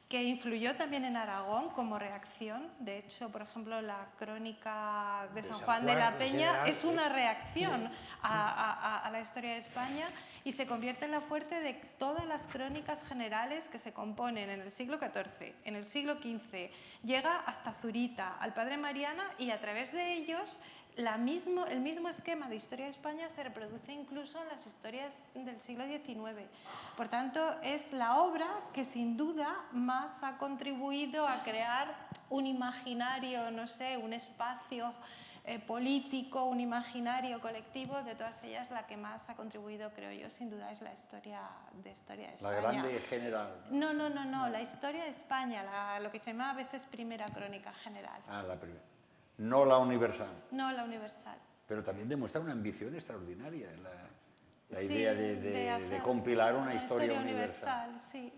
que influyó también en Aragón como reacción. De hecho, por ejemplo, la crónica de San Juan de la Peña es una reacción a la historia de España y se convierte en la fuente de todas las crónicas generales que se componen en el siglo XIV, en el siglo XV. Llega hasta Zurita, al Padre Mariana, y a través de ellos el mismo esquema de historia de España se reproduce incluso en las historias del siglo XIX. Por tanto, es la obra que sin duda más ha contribuido a crear un imaginario, no sé, un espacio político, un imaginario colectivo. De todas ellas, la que más ha contribuido, creo yo, sin duda es la historia de España.
La grande general.
No, la historia de España, lo que se llama a veces primera crónica general.
Ah, la primera. No la universal.
No la universal.
Pero también demuestra una ambición extraordinaria, la
Sí,
idea de compilar una historia universal.
Sí.